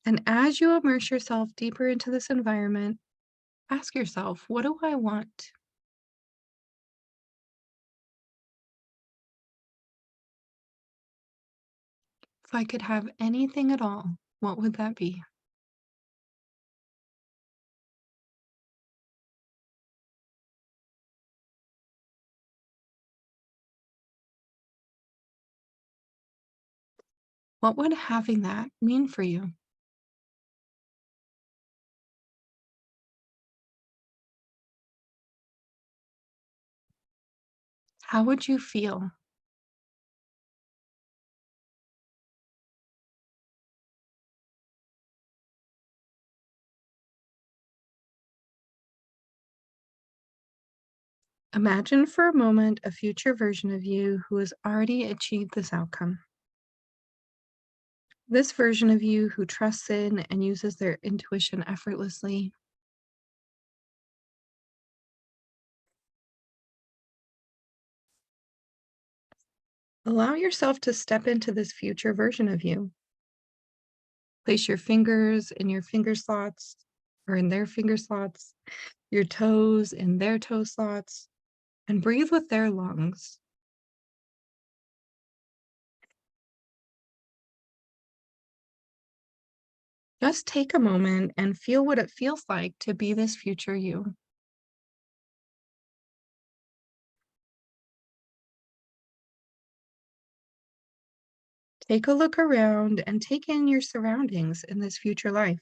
And as you immerse yourself deeper into this environment, ask yourself, what do I want? If I could have anything at all, what would that be? What would having that mean for you? How would you feel? Imagine for a moment a future version of you who has already achieved this outcome. This version of you who trusts in and uses their intuition effortlessly. Allow yourself to step into this future version of you. Place your fingers in your finger slots or in their finger slots, your toes in their toe slots, and breathe with their lungs. Just take a moment and feel what it feels like to be this future you. Take a look around and take in your surroundings in this future life.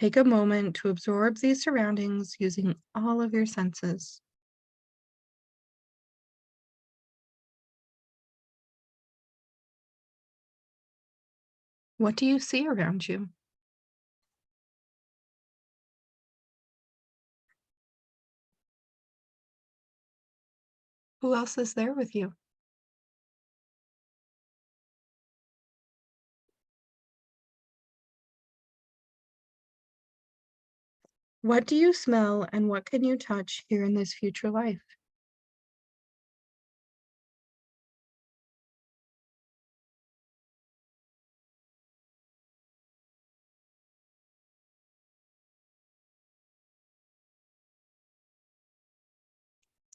Take a moment to absorb these surroundings using all of your senses. What do you see around you? Who else is there with you? What do you smell and what can you touch here in this future life?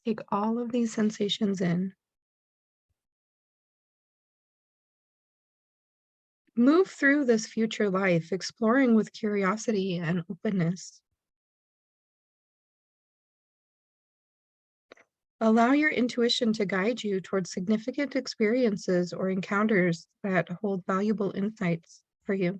Take all of these sensations in. Move through this future life, exploring with curiosity and openness. Allow your intuition to guide you towards significant experiences or encounters that hold valuable insights for you.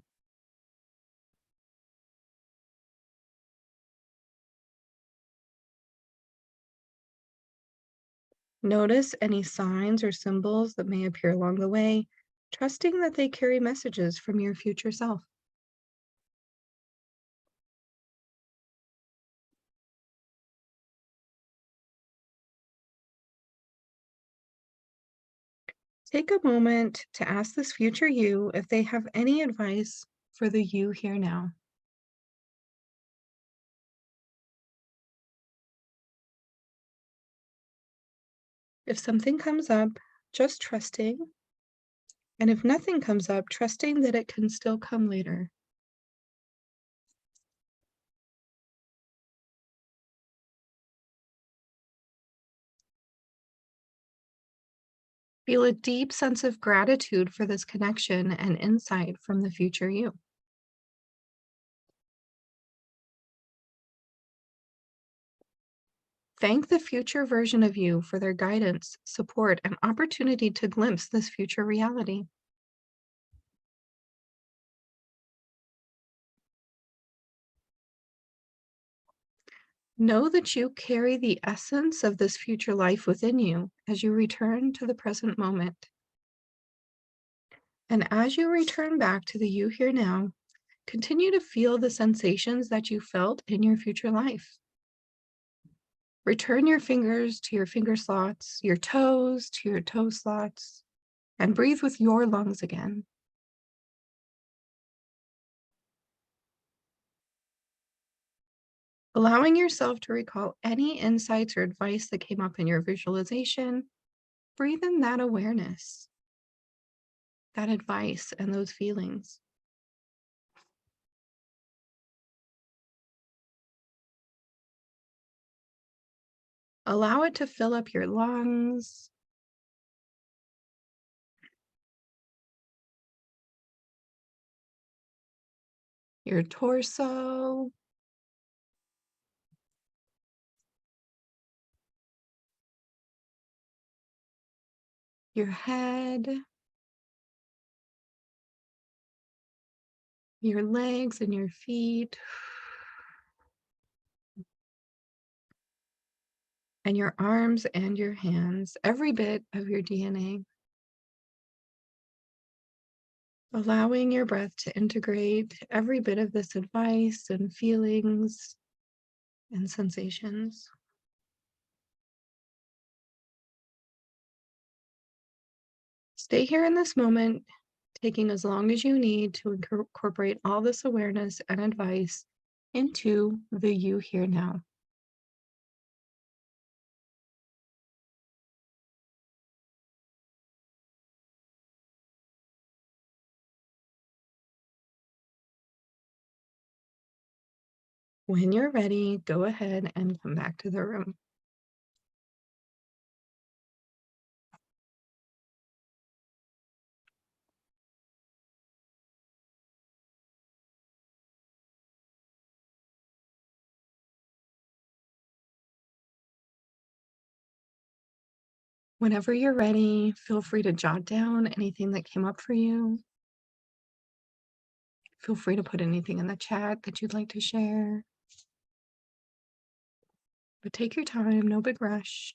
Notice any signs or symbols that may appear along the way, trusting that they carry messages from your future self. Take a moment to ask this future you if they have any advice for the you here now. If something comes up, just trusting, and if nothing comes up, trusting that it can still come later. Feel a deep sense of gratitude for this connection and insight from the future you. Thank the future version of you for their guidance, support, and opportunity to glimpse this future reality. Know that you carry the essence of this future life within you as you return to the present moment. And as you return back to the you here now, continue to feel the sensations that you felt in your future life. Return your fingers to your finger slots, your toes to your toe slots, and breathe with your lungs again. Allowing yourself to recall any insights or advice that came up in your visualization, breathe in that awareness, that advice, and those feelings. Allow it to fill up your lungs, your torso, your head, your legs and your feet, and your arms and your hands, every bit of your DNA. Allowing your breath to integrate every bit of this advice and feelings and sensations. Stay here in this moment, taking as long as you need to incorporate all this awareness and advice into the you here now. When you're ready, go ahead and come back to the room. Whenever you're ready, feel free to jot down anything that came up for you. Feel free to put anything in the chat that you'd like to share. But take your time, no big rush.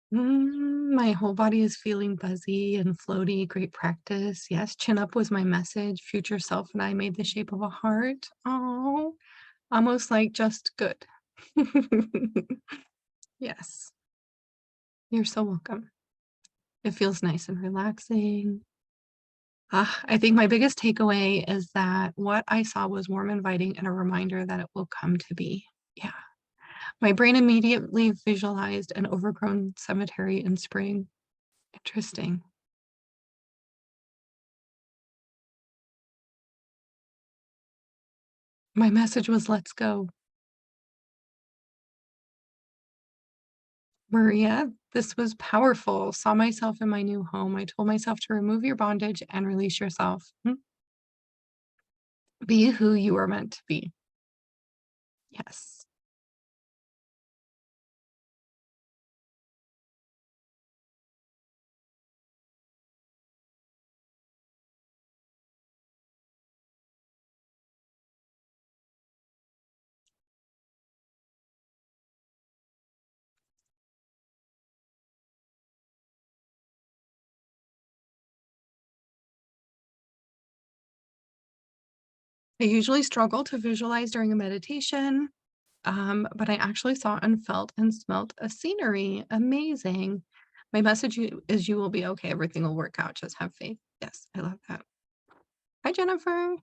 My whole body is feeling buzzy and floaty. Great practice. Yes, chin up was my message. Future self and I made the shape of a heart. Oh, almost like just good. Yes, you're so welcome. It feels nice and relaxing. I think my biggest takeaway is that what I saw was warm, inviting, and a reminder that it will come to be. Yeah. My brain immediately visualized an overgrown cemetery in spring. Interesting. My message was, let's go. Maria, this was powerful. Saw myself in my new home. I told myself to remove your bondage and release yourself. Be who you are meant to be. Yes. I usually struggle to visualize during a meditation, but I actually saw and felt and smelt a scenery. Amazing. My message is you will be okay. Everything will work out. Just have faith. Yes, I love that. Hi, Jennifer.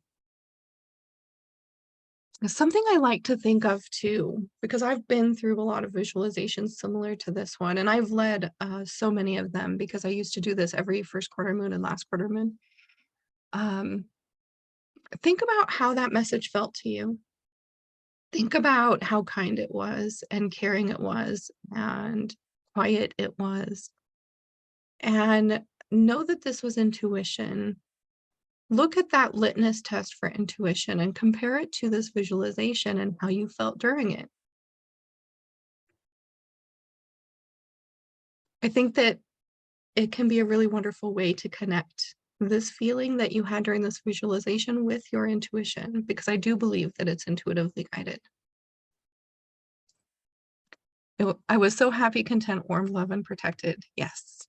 Something I like to think of too, because I've been through a lot of visualizations similar to this one, and I've led so many of them because I used to do this every first quarter moon and last quarter moon. Um, think about how that message felt to you. Think about how kind it was and caring it was and quiet it was. And know that this was intuition. Look at that litmus test for intuition and compare it to this visualization and how you felt during it. I think that it can be a really wonderful way to connect this feeling that you had during this visualization with your intuition, because I do believe that it's intuitively guided. I was so happy, content, warm, love, and protected. Yes.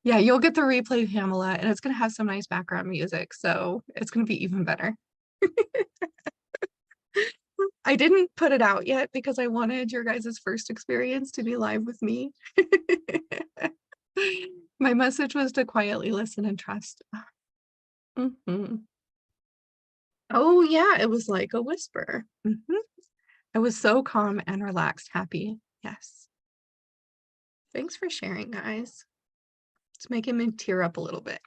Yeah, you'll get the replay, Pamela, and it's going to have some nice background music, so it's going to be even better. I didn't put it out yet because I wanted your guys' first experience to be live with me. My message was to quietly listen and trust. Oh, yeah, it was like a whisper. I was so calm and relaxed, happy. Yes. Thanks for sharing, guys. It's making me tear up a little bit.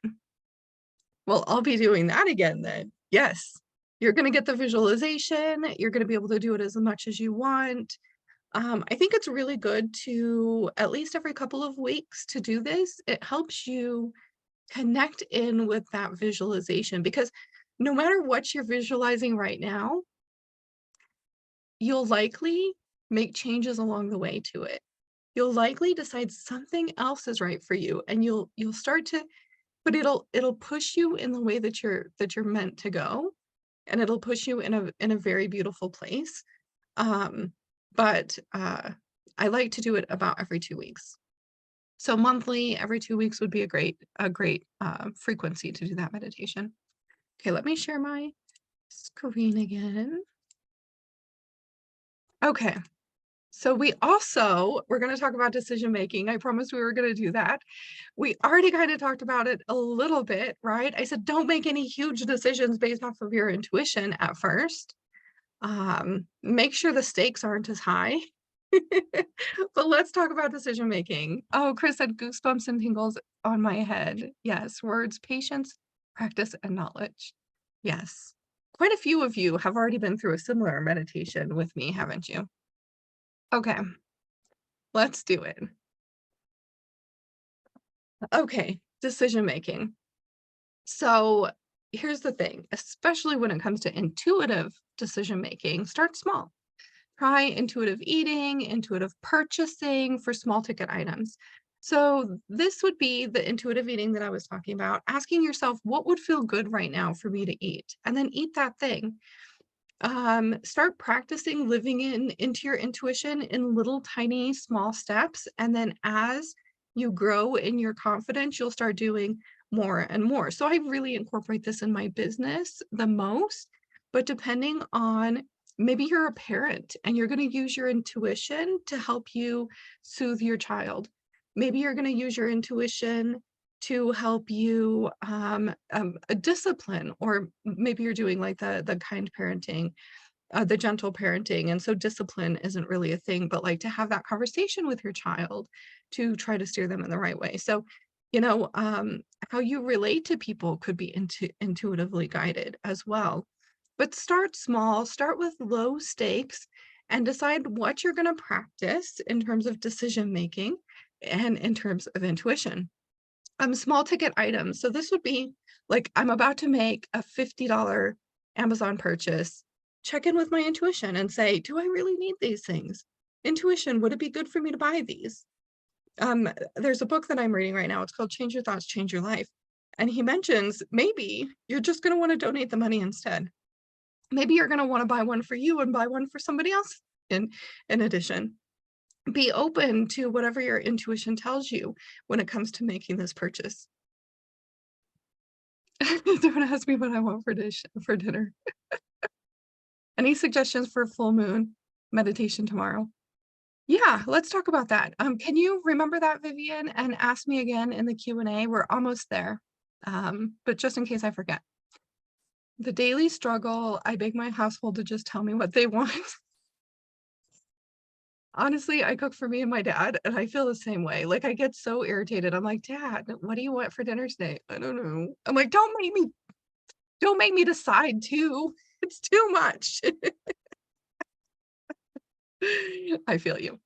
Well, I'll be doing that again then. Yes. You're going to get the visualization. You're going to be able to do it as much as you want. I think it's really good to at least every couple of weeks to do this. It helps you connect in with that visualization, because no matter what you're visualizing right now, you'll likely make changes along the way to it. You'll likely decide something else is right for you, and you'll start to, but it'll push you in the way that you're meant to go, and it'll push you in a very beautiful place. But I like to do it about every 2 weeks. So monthly, every 2 weeks would be a great frequency to do that meditation. Okay, let me share my screen again. Okay, so we're going to talk about decision making. I promised we were going to do that. We already kind of talked about it a little bit, right? I said, don't make any huge decisions based off of your intuition at first. Make sure the stakes aren't as high. But let's talk about decision making. Oh, Chris had goosebumps and tingles on my head. Yes, words, patience, practice, and knowledge. Yes. Quite a few of you have already been through a similar meditation with me, haven't you? Okay, let's do it. Okay, decision making. So here's the thing, especially when it comes to intuitive decision making, start small. Try intuitive eating, intuitive purchasing for small ticket items. So this would be the intuitive eating that I was talking about, asking yourself, what would feel good right now for me to eat? And then eat that thing. Start practicing living into your intuition in little tiny small steps. And then as you grow in your confidence, you'll start doing more and more. So I really incorporate this in my business the most, but depending on, maybe you're a parent and you're going to use your intuition to help you soothe your child. Maybe you're going to use your intuition to help you a discipline, or maybe you're doing like the kind parenting, the gentle parenting, and so discipline isn't really a thing, but like to have that conversation with your child to try to steer them in the right way. So how you relate to people could be intuitively guided as well. But start small, start with low stakes, and decide what you're going to practice in terms of decision making and in terms of intuition. Small ticket items. So this would be like, I'm about to make a $50 Amazon purchase. Check in with my intuition and say, do I really need these things? Intuition, would it be good for me to buy these? There's a book that I'm reading right now. It's called Change Your Thoughts, Change Your Life. And he mentions maybe you're just going to want to donate the money instead. Maybe you're going to want to buy one for you and buy one for somebody else in addition. Be open to whatever your intuition tells you when it comes to making this purchase. Don't ask me what I want for dinner. Any suggestions for full moon meditation tomorrow? Yeah, let's talk about that. Can you remember that, Vivian, and ask me again in the Q&A? We're almost there. But just in case I forget. The daily struggle, I beg my household to just tell me what they want. Honestly, I cook for me and my dad, and I feel the same way. Like, I get so irritated. I'm like, "Dad, what do you want for dinner today?" "I don't know." I'm like, don't make me decide too. It's too much." I feel you.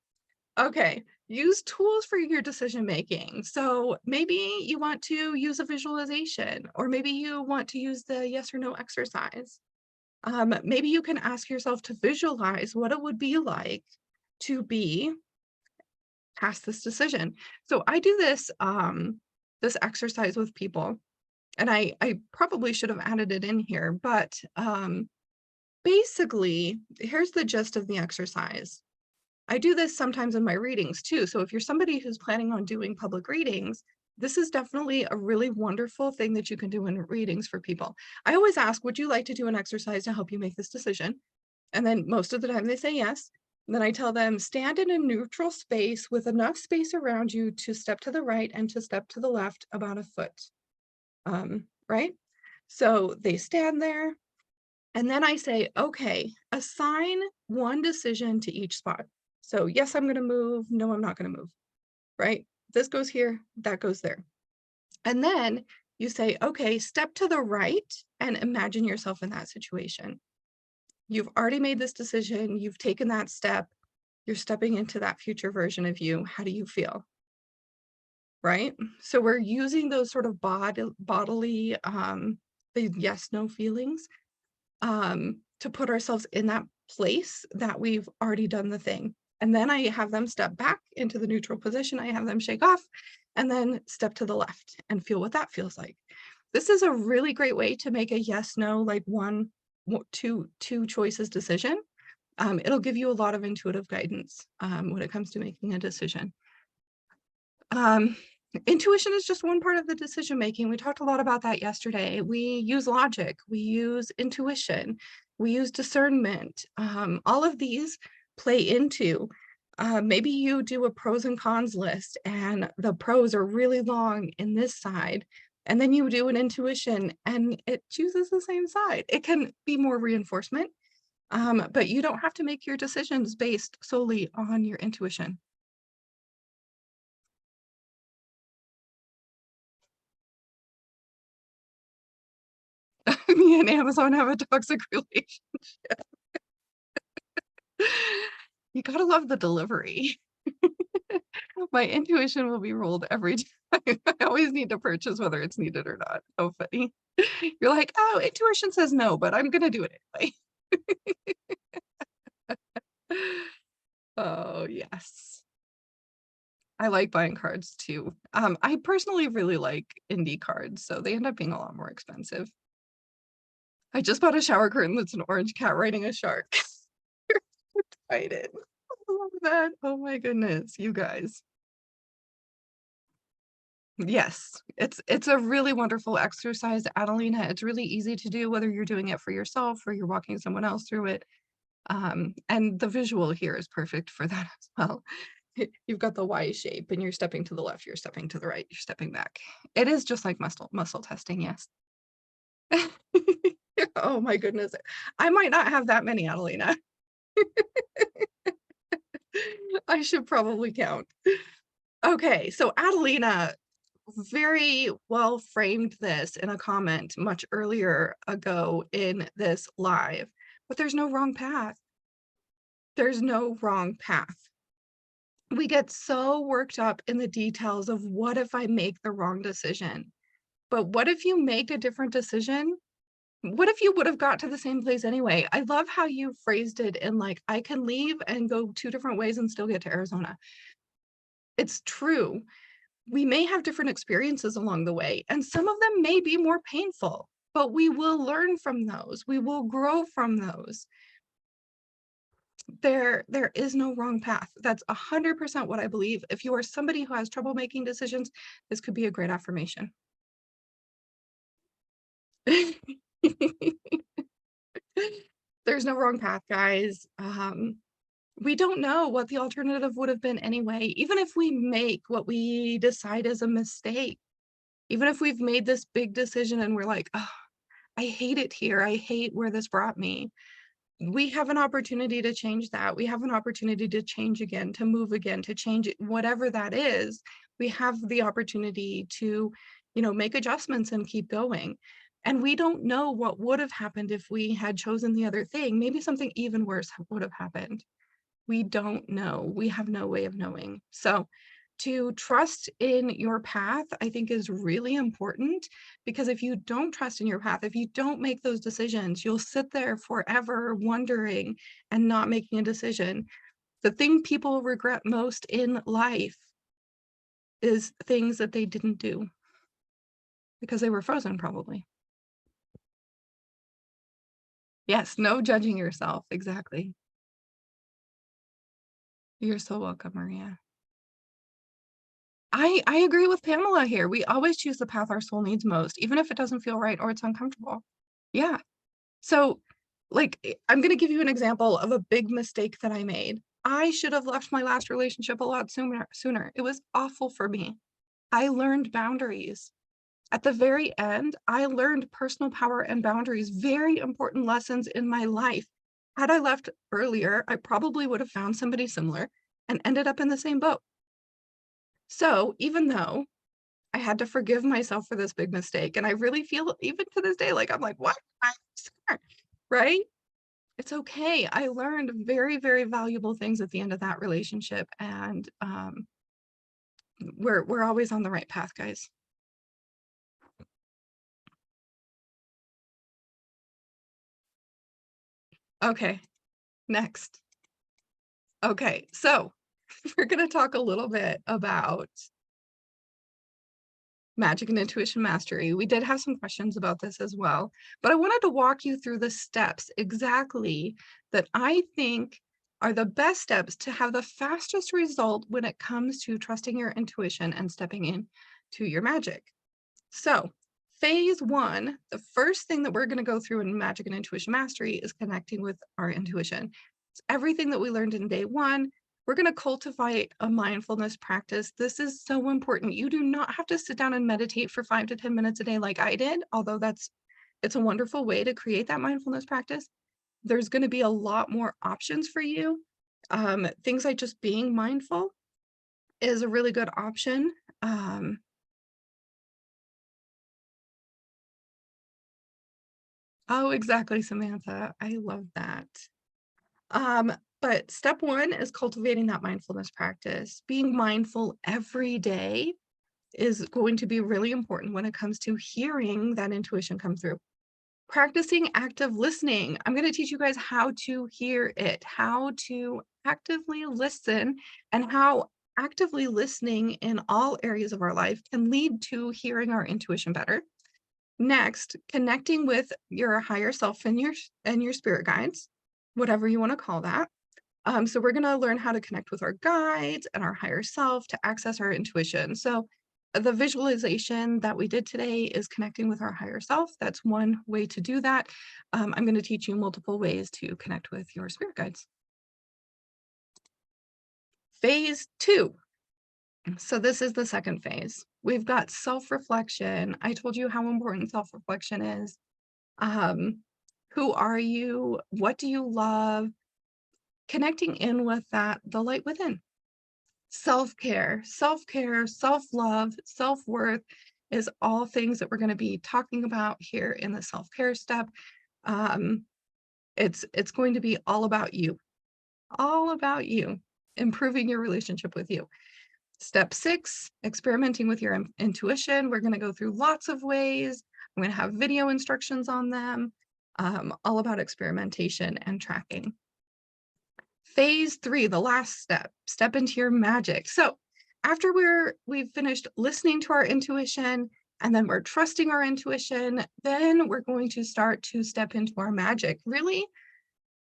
Okay, use tools for your decision making. So maybe you want to use a visualization, or maybe you want to use the yes or no exercise. Maybe you can ask yourself to visualize what it would be like to be past this decision. So I do this exercise with people, and I probably should have added it in here, but basically, here's the gist of the exercise. I do this sometimes in my readings too. So if you're somebody who's planning on doing public readings, this is definitely a really wonderful thing that you can do in readings for people. I always ask, would you like to do an exercise to help you make this decision? And then most of the time they say yes. And then I tell them, stand in a neutral space with enough space around you to step to the right and to step to the left about a foot. Right? So they stand there. And then I say, okay, assign one decision to each spot. So yes, I'm going to move. No, I'm not going to move. Right? This goes here, that goes there. And then you say, okay, step to the right and imagine yourself in that situation. You've already made this decision. You've taken that step. You're stepping into that future version of you. How do you feel? Right? So we're using those sort of bodily, the yes, no feelings to put ourselves in that place that we've already done the thing. And then I have them step back into the neutral position. I have them shake off and then step to the left and feel what that feels like. This is a really great way to make a yes, no, like two choices decision. It'll give you a lot of intuitive guidance when it comes to making a decision. Intuition is just one part of the decision making. We talked a lot about that yesterday. We use logic, we use intuition, we use discernment. All of these play into maybe you do a pros and cons list and the pros are really long in this side, and then you do an intuition and it chooses the same side. It can be more reinforcement, but you don't have to make your decisions based solely on your intuition. Me and Amazon have a toxic relationship. You gotta love the delivery. My intuition will be rolled every time. I always need to purchase whether it's needed or not. So funny. You're like, oh, intuition says no, but I'm gonna do it anyway. Oh, yes. I like buying cards too. I personally really like indie cards, so they end up being a lot more expensive. I just bought a shower curtain that's an orange cat riding a shark. Excited. I love that. Oh my goodness, you guys. Yes, it's a really wonderful exercise, Adelina. It's really easy to do, whether you're doing it for yourself or you're walking someone else through it. And the visual here is perfect for that as well. You've got the Y shape and you're stepping to the left, you're stepping to the right, you're stepping back. It is just like muscle testing, yes. Oh my goodness. I might not have that many, Adelina. I should probably count. Okay, so Adelina very well framed this in a comment much earlier ago in this live, but there's no wrong path. There's no wrong path. We get so worked up in the details of what if I make the wrong decision? But what if you make a different decision? What if you would have got to the same place anyway? I love how you phrased it in like, I can leave and go two different ways and still get to Arizona. It's true. We may have different experiences along the way, and some of them may be more painful, but we will learn from those. We will grow from those. There is no wrong path. That's 100% what I believe. If you are somebody who has trouble making decisions, this could be a great affirmation. There's no wrong path, guys. We don't know what the alternative would have been anyway. Even if we make what we decide is a mistake, even if we've made this big decision and we're like, oh, I hate it here. I hate where this brought me. We have an opportunity to change that. We have an opportunity to change again, to move again, to change it, whatever that is. We have the opportunity to, make adjustments and keep going. And we don't know what would have happened if we had chosen the other thing. Maybe something even worse would have happened. We don't know. We have no way of knowing. So to trust in your path, I think is really important, because if you don't trust in your path, if you don't make those decisions, you'll sit there forever wondering and not making a decision. The thing people regret most in life is things that they didn't do because they were frozen, probably. Yes, no judging yourself. Exactly. You're so welcome, Maria. I agree with Pamela here. We always choose the path our soul needs most, even if it doesn't feel right or it's uncomfortable. Yeah. So, I'm going to give you an example of a big mistake that I made. I should have left my last relationship a lot sooner. It was awful for me. I learned boundaries. At the very end, I learned personal power and boundaries, very important lessons in my life. Had I left earlier, I probably would have found somebody similar and ended up in the same boat. So even though I had to forgive myself for this big mistake, and I really feel even to this day, like, I'm like, what? I'm sorry, right? It's okay. I learned very, very valuable things at the end of that relationship, and we're always on the right path, guys. Okay, next. Okay, so we're going to talk a little bit about magic and intuition mastery. We did have some questions about this as well, but I wanted to walk you through the steps exactly that I think are the best steps to have the fastest result when it comes to trusting your intuition and stepping in to your magic. So phase one, the first thing that we're going to go through in magic and intuition mastery is connecting with our intuition. It's everything that we learned in day one. We're going to cultivate a mindfulness practice. This is so important. You do not have to sit down and meditate for 5 to 10 minutes a day like I did, although it's a wonderful way to create that mindfulness practice. There's going to be a lot more options for you. Things like just being mindful is a really good option. Oh, exactly, Samantha. I love that. But step one is cultivating that mindfulness practice. Being mindful every day is going to be really important when it comes to hearing that intuition come through. Practicing active listening. I'm going to teach you guys how to hear it, how to actively listen, and how actively listening in all areas of our life can lead to hearing our intuition better. Next, connecting with your higher self and your spirit guides, whatever you want to call that. So we're going to learn how to connect with our guides and our higher self to access our intuition. So the visualization that we did today is connecting with our higher self. That's one way to do that. I'm going to teach you multiple ways to connect with your spirit guides. Phase two. So this is the second phase. We've got self-reflection. I told you how important self-reflection is. Who are you? What do you love? Connecting in with that, the light within. Self-care, self-love, self-worth is all things that we're going to be talking about here in the self-care step. It's going to be all about you, improving your relationship with you. Step 6, experimenting with your intuition. We're going to go through lots of ways. I'm going to have video instructions on them, all about experimentation and tracking. Phase 3, the last step into your magic. So after we've finished listening to our intuition, and then we're trusting our intuition, then we're going to start to step into our magic, really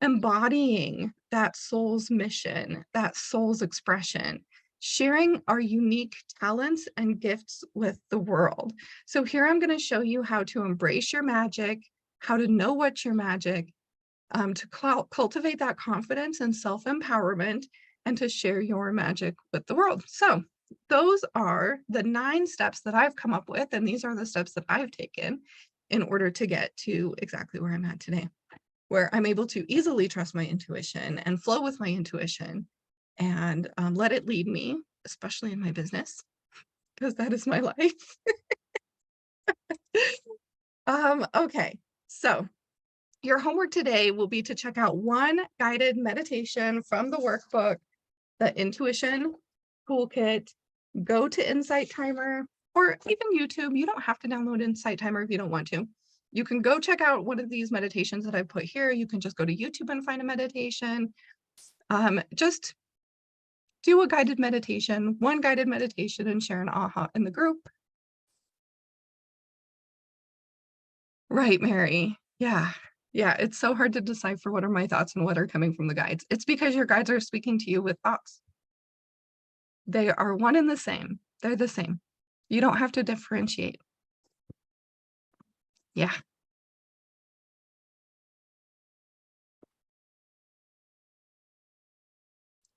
embodying that soul's mission, that soul's expression, sharing our unique talents and gifts with the world. So here I'm going to show you how to embrace your magic, how to know what's your magic, to cultivate that confidence and self-empowerment and to share your magic with the world. So those are the 9 steps that I've come up with, and these are the steps that I've taken in order to get to exactly where I'm at today, where I'm able to easily trust my intuition and flow with my intuition and let it lead me, especially in my business, because that is my life. Okay, so your homework today will be to check out one guided meditation from the workbook, the Intuition Toolkit. Go to Insight Timer or even YouTube. You don't have to download Insight Timer if you don't want to. You can go check out one of these meditations that I put here. You can just go to YouTube and find a meditation. Just do a guided meditation, one guided meditation, and share an aha in the group. Right, Mary. Yeah. Yeah, it's so hard to decipher what are my thoughts and what are coming from the guides. It's because your guides are speaking to you with thoughts. They are one and the same. They're the same. You don't have to differentiate. Yeah.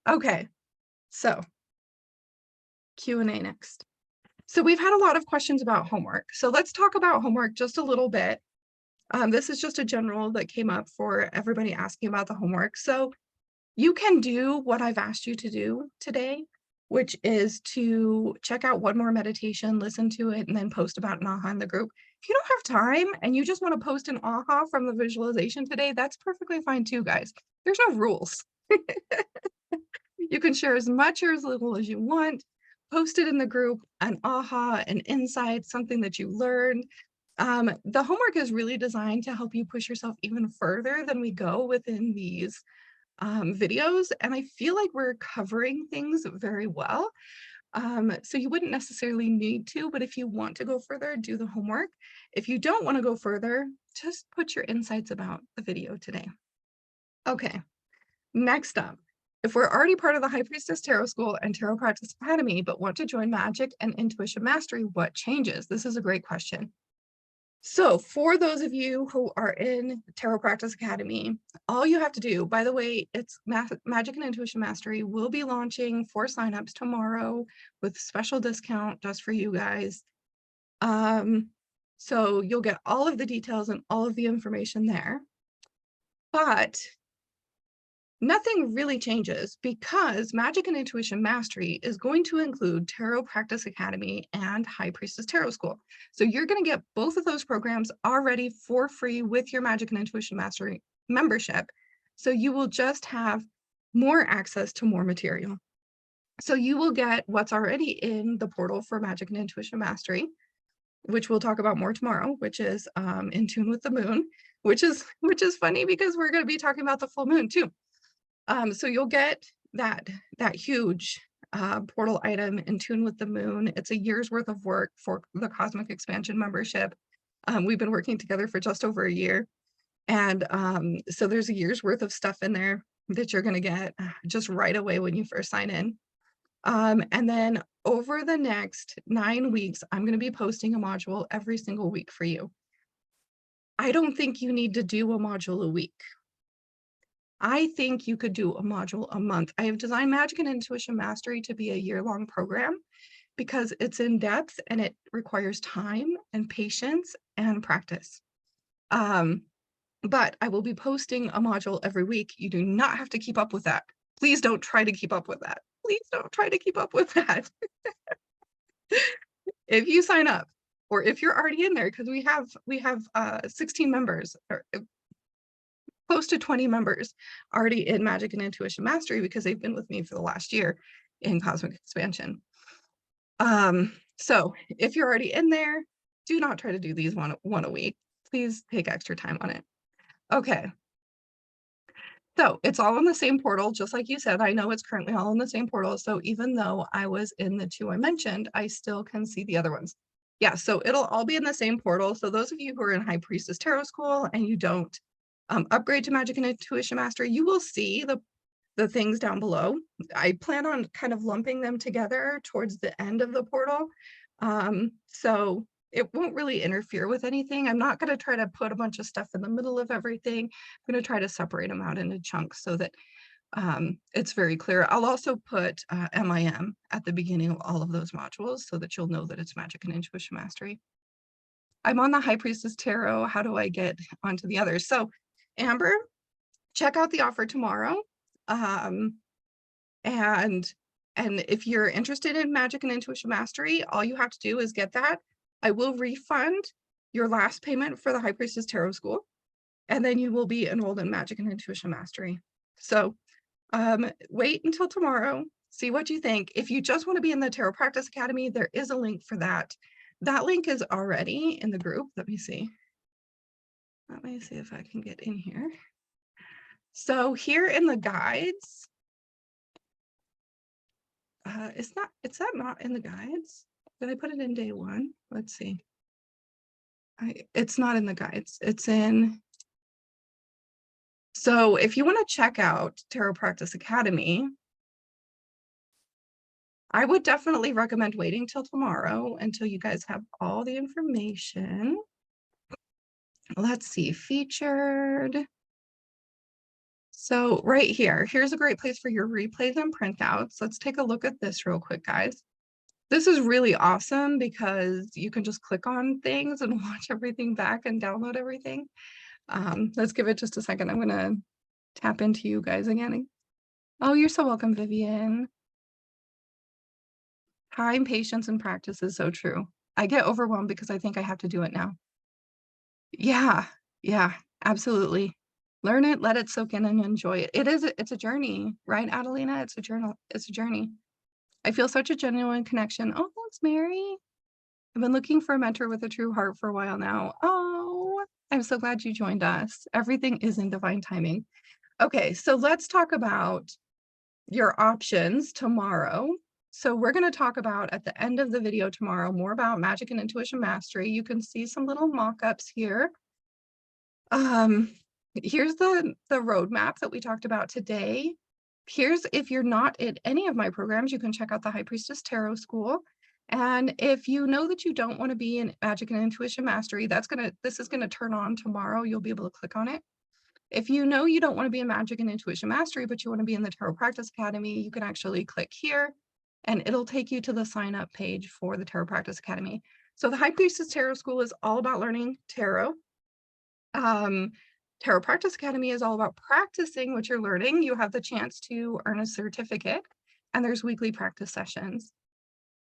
Okay. So Q&A next. So we've had a lot of questions about homework. So let's talk about homework just a little bit. This is just a general that came up for everybody asking about the homework. So you can do what I've asked you to do today, which is to check out one more meditation, listen to it, and then post about an aha in the group. If you don't have time and you just want to post an aha from the visualization today, that's perfectly fine too, guys. There's no rules. You can share as much or as little as you want. Post it in the group, an aha, an insight, something that you learned. The homework is really designed to help you push yourself even further than we go within these videos. And I feel like we're covering things very well. So you wouldn't necessarily need to, but if you want to go further, do the homework. If you don't want to go further, just put your insights about the video today. Okay, next up. If we're already part of the High Priestess Tarot School and Tarot Practice Academy, but want to join Magic and Intuition Mastery, what changes? This is a great question. So for those of you who are in Tarot Practice Academy, all you have to do, by the way, it's Magic and Intuition Mastery will be launching for signups tomorrow with special discount just for you guys. So you'll get all of the details and all of the information there. But nothing really changes because Magic and Intuition Mastery is going to include Tarot Practice Academy and High Priestess Tarot School. So you're going to get both of those programs already for free with your Magic and Intuition Mastery membership. So you will just have more access to more material. So you will get what's already in the portal for Magic and Intuition Mastery, which we'll talk about more tomorrow, which is In Tune with the Moon, which is funny because we're going to be talking about the full moon too. So you'll get that huge portal item, In Tune with the Moon. It's a year's worth of work for the Cosmic Expansion membership. We've been working together for just over a year. And so there's a year's worth of stuff in there that you're going to get just right away when you first sign in. And then over the next 9 weeks, I'm going to be posting a module every single week for you. I don't think you need to do a module a week. I think you could do a module a month. I have designed Magic and Intuition Mastery to be a year-long program because it's in depth and it requires time and patience and practice. But I will be posting a module every week. You do not have to keep up with that. Please don't try to keep up with that. Please don't try to keep up with that. If you sign up, or if you're already in there, because we have 16 members, or close to 20 members already in Magic and Intuition Mastery because they've been with me for the last year in Cosmic Expansion. So if you're already in there, do not try to do these one a week. Please take extra time on it. Okay. So it's all in the same portal, just like you said. I know it's currently all in the same portal. So even though I was in the 2 I mentioned, I still can see the other ones. Yeah, so it'll all be in the same portal. So those of you who are in High Priestess Tarot School and you don't upgrade to Magic and Intuition Mastery, you will see the things down below. I plan on kind of lumping them together towards the end of the portal. So it won't really interfere with anything. I'm not going to try to put a bunch of stuff in the middle of everything. I'm going to try to separate them out into chunks so that it's very clear. I'll also put MIM at the beginning of all of those modules so that you'll know that it's Magic and Intuition Mastery. I'm on the High Priestess Tarot. How do I get onto the others? So Amber, check out the offer tomorrow. And if you're interested in Magic and Intuition Mastery, all you have to do is get that. I will refund your last payment for the High Priestess Tarot School, and then you will be enrolled in Magic and Intuition Mastery. So wait until tomorrow, see what you think. If you just want to be in the Tarot Practice Academy, there is a link for that. That link is already in the group. Let me see. Let me see if I can get in here. So here in the guides, is that not in the guides? Did I put it in day one? Let's see. It's not in the guides. It's in. So if you want to check out Tarot Practice Academy, I would definitely recommend waiting till tomorrow until you guys have all the information. Let's see, featured. So right here, here's a great place for your replays and printouts. Let's take a look at this real quick, guys. This is really awesome because you can just click on things and watch everything back and download everything. Let's give it just a second. I'm gonna tap into you guys again. Oh, you're so welcome, Vivian. Time, patience, and practice is so true. I get overwhelmed because I think I have to do it now. Yeah, absolutely. Learn it, let it soak in, and enjoy it. It's a journey, right, Adelina? It's a journey. I feel such a genuine connection. Oh, thanks, Mary. I've been looking for a mentor with a true heart for a while now. Oh, I'm so glad you joined us. Everything is in divine timing. Okay, so let's talk about your options tomorrow. So we're going to talk about at the end of the video tomorrow more about Magic and Intuition Mastery. You can see some little mock-ups here. Here's the roadmap that we talked about today. Here's, if you're not in any of my programs, you can check out the High Priestess Tarot School. And if you know that you don't want to be in Magic and Intuition Mastery, this is gonna turn on tomorrow. You'll be able to click on it. If you know you don't want to be in Magic and Intuition Mastery, but you want to be in the Tarot Practice Academy, you can actually click here and it'll take you to the sign up page for the Tarot Practice Academy. So the High Priestess Tarot School is all about learning tarot. Tarot Practice Academy is all about practicing what you're learning. You have the chance to earn a certificate and there's weekly practice sessions.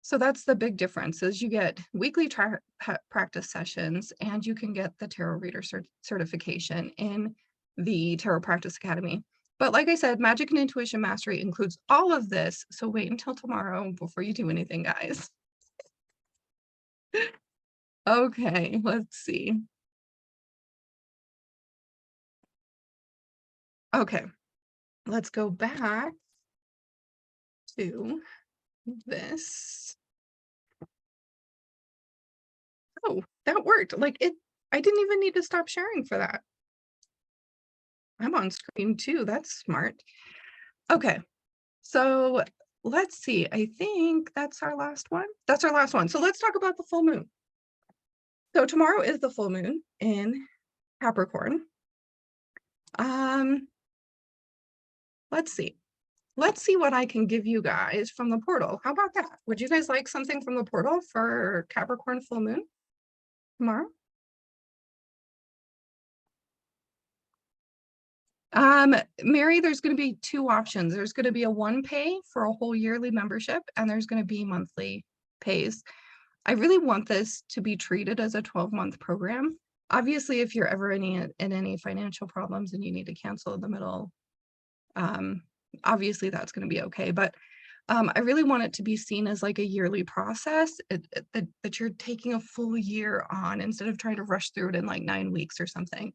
So that's the big difference is you get weekly practice sessions and you can get the tarot reader certification in the Tarot Practice Academy. But like I said, Magic and Intuition Mastery includes all of this. So wait until tomorrow before you do anything, guys. Okay, let's see. Okay, let's go back to this. Oh, that worked. Like I didn't even need to stop sharing for that. I'm on screen too. That's smart. Okay, so let's see. I think that's our last one. That's our last one. So let's talk about the full moon. So tomorrow is the full moon in Capricorn. Let's see. Let's see what I can give you guys from the portal. How about that? Would you guys like something from the portal for Capricorn full moon tomorrow? Mary, there's going to be two options. There's going to be a one pay for a whole yearly membership, and there's going to be monthly pays. I really want this to be treated as a 12-month program. Obviously, if you're ever in any financial problems and you need to cancel in the middle, obviously that's going to be okay. But I really want it to be seen as like a yearly process that you're taking a full year on instead of trying to rush through it in like 9 weeks or something.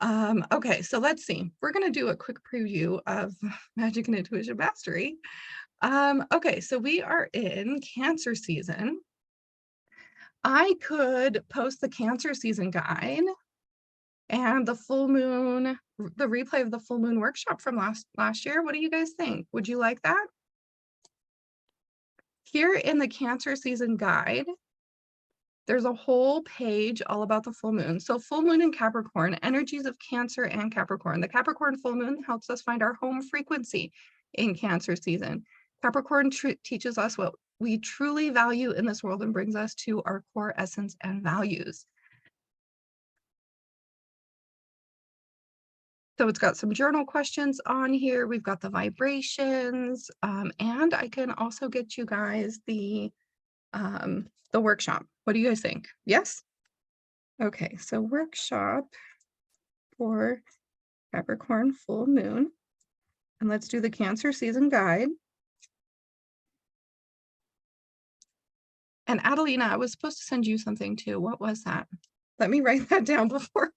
Okay, so let's see. We're going to do a quick preview of Magic and Intuition Mastery. Okay, so we are in Cancer season. I could post the Cancer season guide and the full moon, the replay of the full moon workshop from last year. What do you guys think? Would you like that? Here in the Cancer season guide, There's a whole page all about the full moon. So full moon in Capricorn, energies of Cancer and Capricorn. The Capricorn full moon helps us find our home frequency in Cancer season. Capricorn teaches us what we truly value in this world and brings us to our core essence and values. So it's got some journal questions on here. We've got the vibrations, and I can also get you guys the workshop. What do you guys think? Yes? Okay, so workshop for Capricorn full moon. And let's do the Cancer season guide. And Adelina, I was supposed to send you something too. What was that? Let me write that down before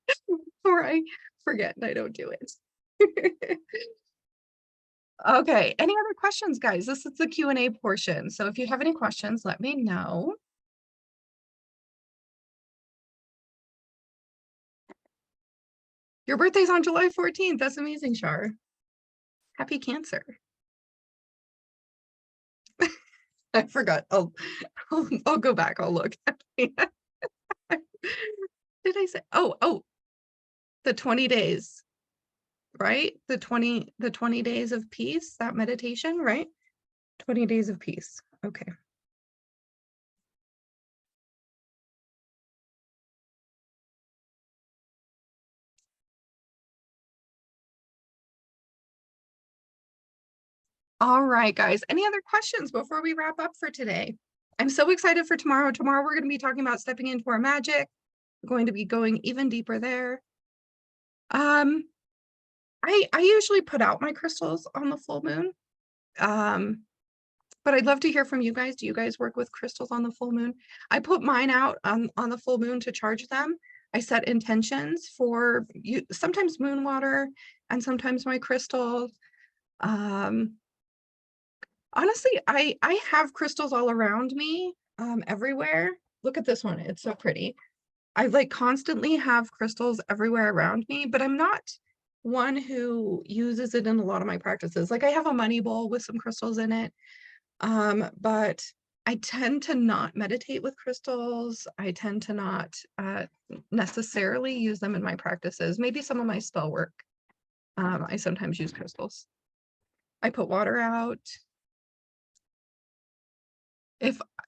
I forget and I don't do it. Okay, any other questions, guys? This is the Q&A portion. So if you have any questions, let me know. Your birthday's on July 14th. That's amazing, Shar. Happy Cancer. I forgot. I'll go back. I'll look. Did I say? Oh, the 20 days, right? The 20 days of peace, that meditation, right? 20 days of peace. Okay. All right, guys. Any other questions before we wrap up for today? I'm so excited for tomorrow. Tomorrow, we're going to be talking about stepping into our magic. We're going to be going even deeper there. I usually put out my crystals on the full moon. But I'd love to hear from you guys. Do you guys work with crystals on the full moon? I put mine out on the full moon to charge them. I set intentions for you, sometimes moon water and sometimes my crystals. Honestly, I have crystals all around me, everywhere. Look at this one. It's so pretty. I like constantly have crystals everywhere around me, but I'm not one who uses it in a lot of my practices. Like I have a money bowl with some crystals in it. But I tend to not meditate with crystals. I tend to not necessarily use them in my practices. Maybe some of my spell work. I sometimes use crystals. I put water out.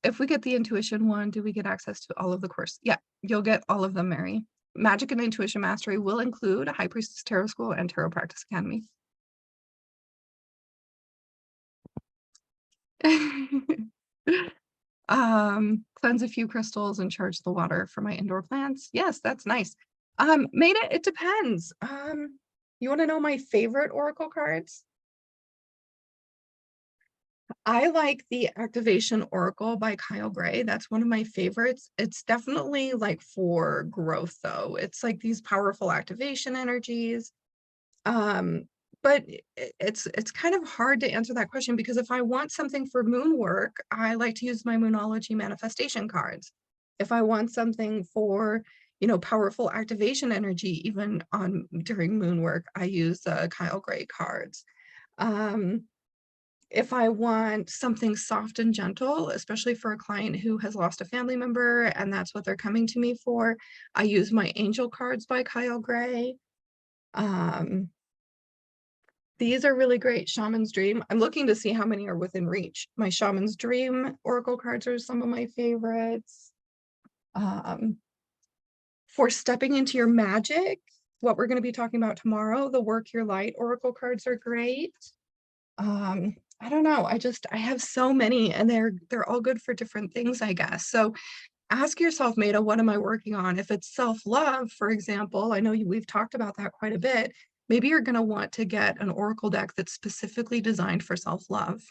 If we get the intuition one, do we get access to all of the course? Yeah, you'll get all of them, Mary. Magic and Intuition Mastery will include High Priestess Tarot School and Tarot Practice Academy. Cleanse a few crystals and charge the water for my indoor plants. Yes, that's nice. Maida, it depends. You want to know my favorite oracle cards? I like the Activation Oracle by Kyle Gray. That's one of my favorites. It's definitely like for growth though. It's like these powerful activation energies. But it's kind of hard to answer that question because if I want something for moon work, I like to use my Moonology manifestation cards. If I want something for, powerful activation energy, even during moon work, I use Kyle Gray cards. If I want something soft and gentle, especially for a client who has lost a family member and that's what they're coming to me for, I use my angel cards by Kyle Gray. These are really great. Shaman's Dream. I'm looking to see how many are within reach. My Shaman's Dream oracle cards are some of my favorites. For stepping into your magic, what we're going to be talking about tomorrow, the Work Your Light oracle cards are great. I don't know. I have so many and they're all good for different things, I guess. So ask yourself, Maida, what am I working on? If it's self-love, for example, I know we've talked about that quite a bit. Maybe you're going to want to get an oracle deck that's specifically designed for self-love.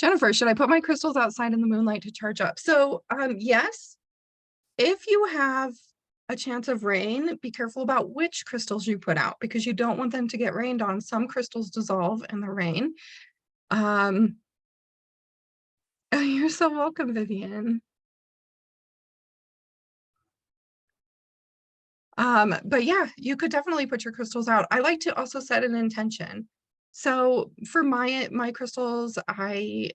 Jennifer, should I put my crystals outside in the moonlight to charge up? So yes, if you have a chance of rain, be careful about which crystals you put out because you don't want them to get rained on. Some crystals dissolve in the rain. You're so welcome, Vivian. But yeah, you could definitely put your crystals out. I like to also set an intention. So for my crystals, I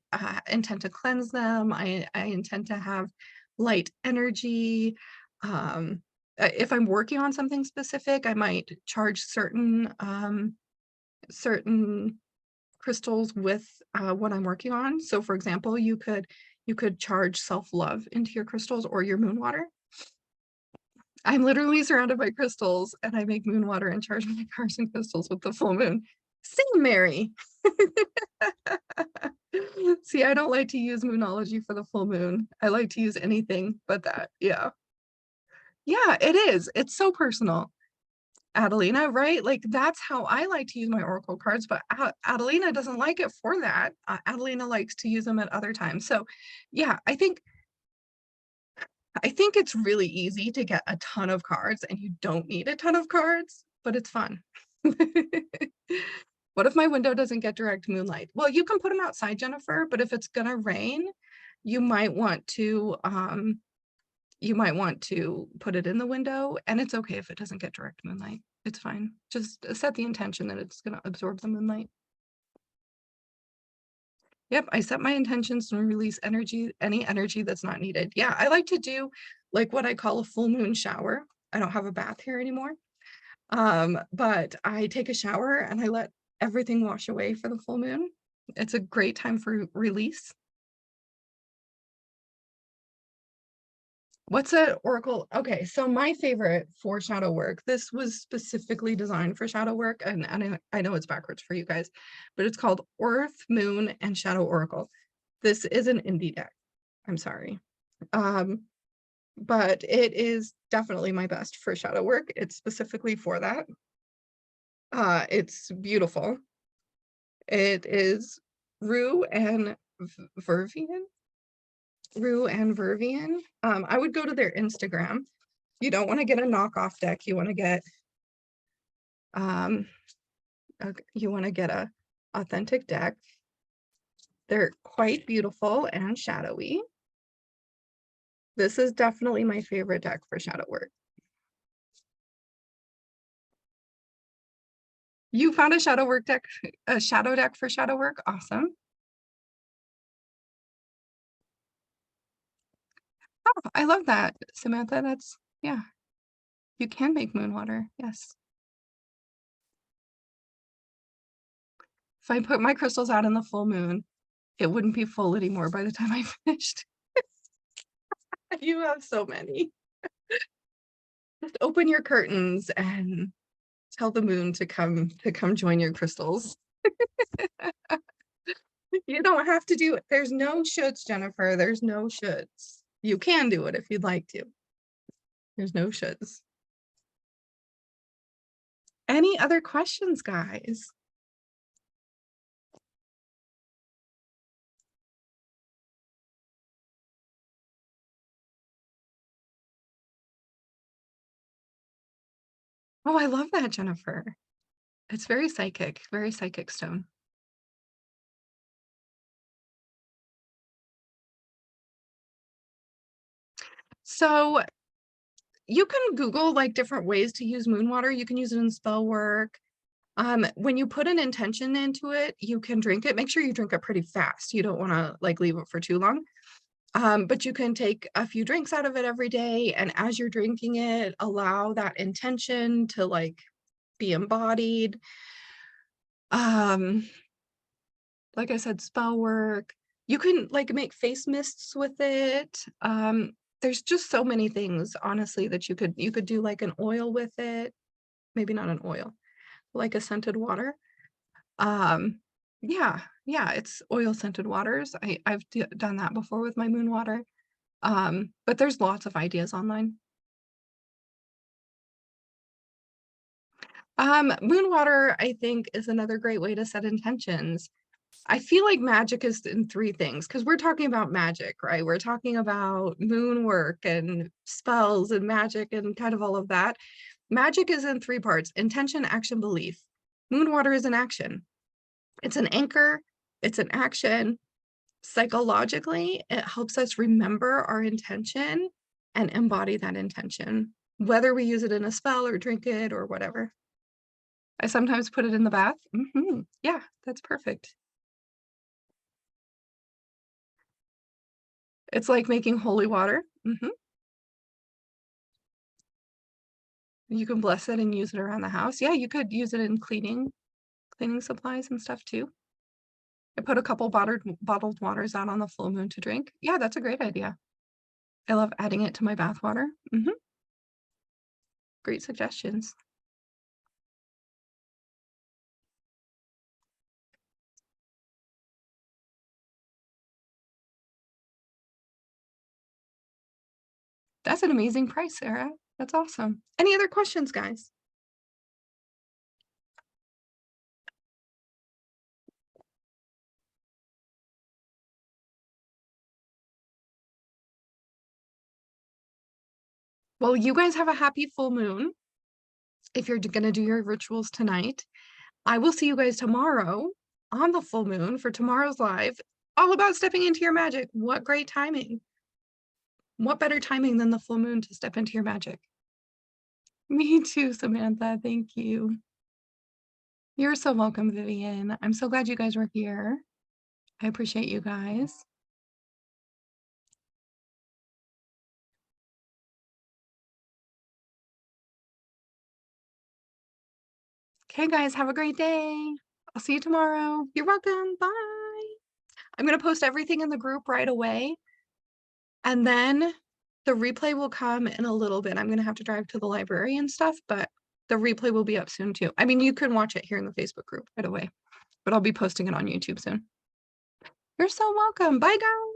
intend to cleanse them. I intend to have light energy. If I'm working on something specific, I might charge certain crystals with what I'm working on. So for example, you could charge self-love into your crystals or your moon water. I'm literally surrounded by crystals and I make moon water and charge my cars and crystals with the full moon. Same Mary. See, I don't like to use moonology for the full moon. I like to use anything but that. Yeah. Yeah, it is. It's so personal. Adelina, right? Like that's how I like to use my oracle cards, but Adelina doesn't like it for that. Adelina likes to use them at other times. So, yeah, I think it's really easy to get a ton of cards and you don't need a ton of cards, but it's fun. What if my window doesn't get direct moonlight? Well, you can put them outside, Jennifer, but if it's gonna rain, you might want to put it in the window, and it's okay if it doesn't get direct moonlight. It's fine. Just set the intention that it's gonna absorb the moonlight. Yep, I set my intentions to release any energy that's not needed. Yeah, I like to do like what I call a full moon shower. I don't have a bath here anymore. But I take a shower and I let everything wash away for the full moon. It's a great time for release. What's an oracle? Okay, so my favorite for shadow work, this was specifically designed for shadow work, and I know it's backwards for you guys, but it's called Earth, Moon, and Shadow Oracle. This is an indie deck. I'm sorry. Um, but it is definitely my best for shadow work. It's specifically for that. It's beautiful. It is Rue and Vervian. Rue and Vervian. I would go to their Instagram. You don't want to get a knockoff deck. You want to get a authentic deck. They're quite beautiful and shadowy. This is definitely my favorite deck for shadow work. You found a shadow deck for shadow work. Awesome. Oh, I love that, Samantha. Yeah, you can make moon water. Yes. If I put my crystals out in the full moon, it wouldn't be full anymore by the time I finished. You have so many. Just open your curtains and tell the moon to come join your crystals. You don't have to do it. There's no shoulds, Jennifer. There's no shoulds. You can do it if you'd like to. There's no shoulds. Any other questions, guys? Oh, I love that, Jennifer. It's very psychic stone. So you can Google like different ways to use moon water. You can use it in spell work. When you put an intention into it, you can drink it. Make sure you drink it pretty fast. You don't want to like leave it for too long. But you can take a few drinks out of it every day. And as you're drinking it, allow that intention to like be embodied. Like I said, spell work. You can like make face mists with it. There's just so many things, honestly, that you could do like an oil with it. Maybe not an oil, like a scented water. Yeah, it's oil scented waters. I've done that before with my moon water. But there's lots of ideas online. Moon water, I think, is another great way to set intentions. I feel like magic is in three things because we're talking about magic, right? We're talking about moon work and spells and magic and kind of all of that. Magic is in three parts: intention, action, belief. Moon water is an action. It's an anchor, it's an action. Psychologically, it helps us remember our intention and embody that intention, whether we use it in a spell or drink it or whatever. I sometimes put it in the bath. Yeah, that's perfect. It's like making holy water. You can bless it and use it around the house. Yeah, you could use it in cleaning supplies and stuff too. I put a couple bottled waters out on the full moon to drink. Yeah, that's a great idea. I love adding it to my bath water. Great suggestions. That's an amazing price, Sarah. That's awesome. Any other questions, guys? Well, you guys have a happy full moon if you're going to do your rituals tonight. I will see you guys tomorrow on the full moon for tomorrow's live, all about stepping into your magic. What great timing. What better timing than the full moon to step into your magic? Me too, Samantha. Thank you. You're so welcome, Vivian. I'm so glad you guys were here. I appreciate you guys. Okay, guys, have a great day. I'll see you tomorrow. You're welcome. Bye. I'm going to post everything in the group right away. And then the replay will come in a little bit. I'm going to have to drive to the library and stuff, but the replay will be up soon too. I mean, you can watch it here in the Facebook group right away, but I'll be posting it on YouTube soon. You're so welcome. Bye, guys.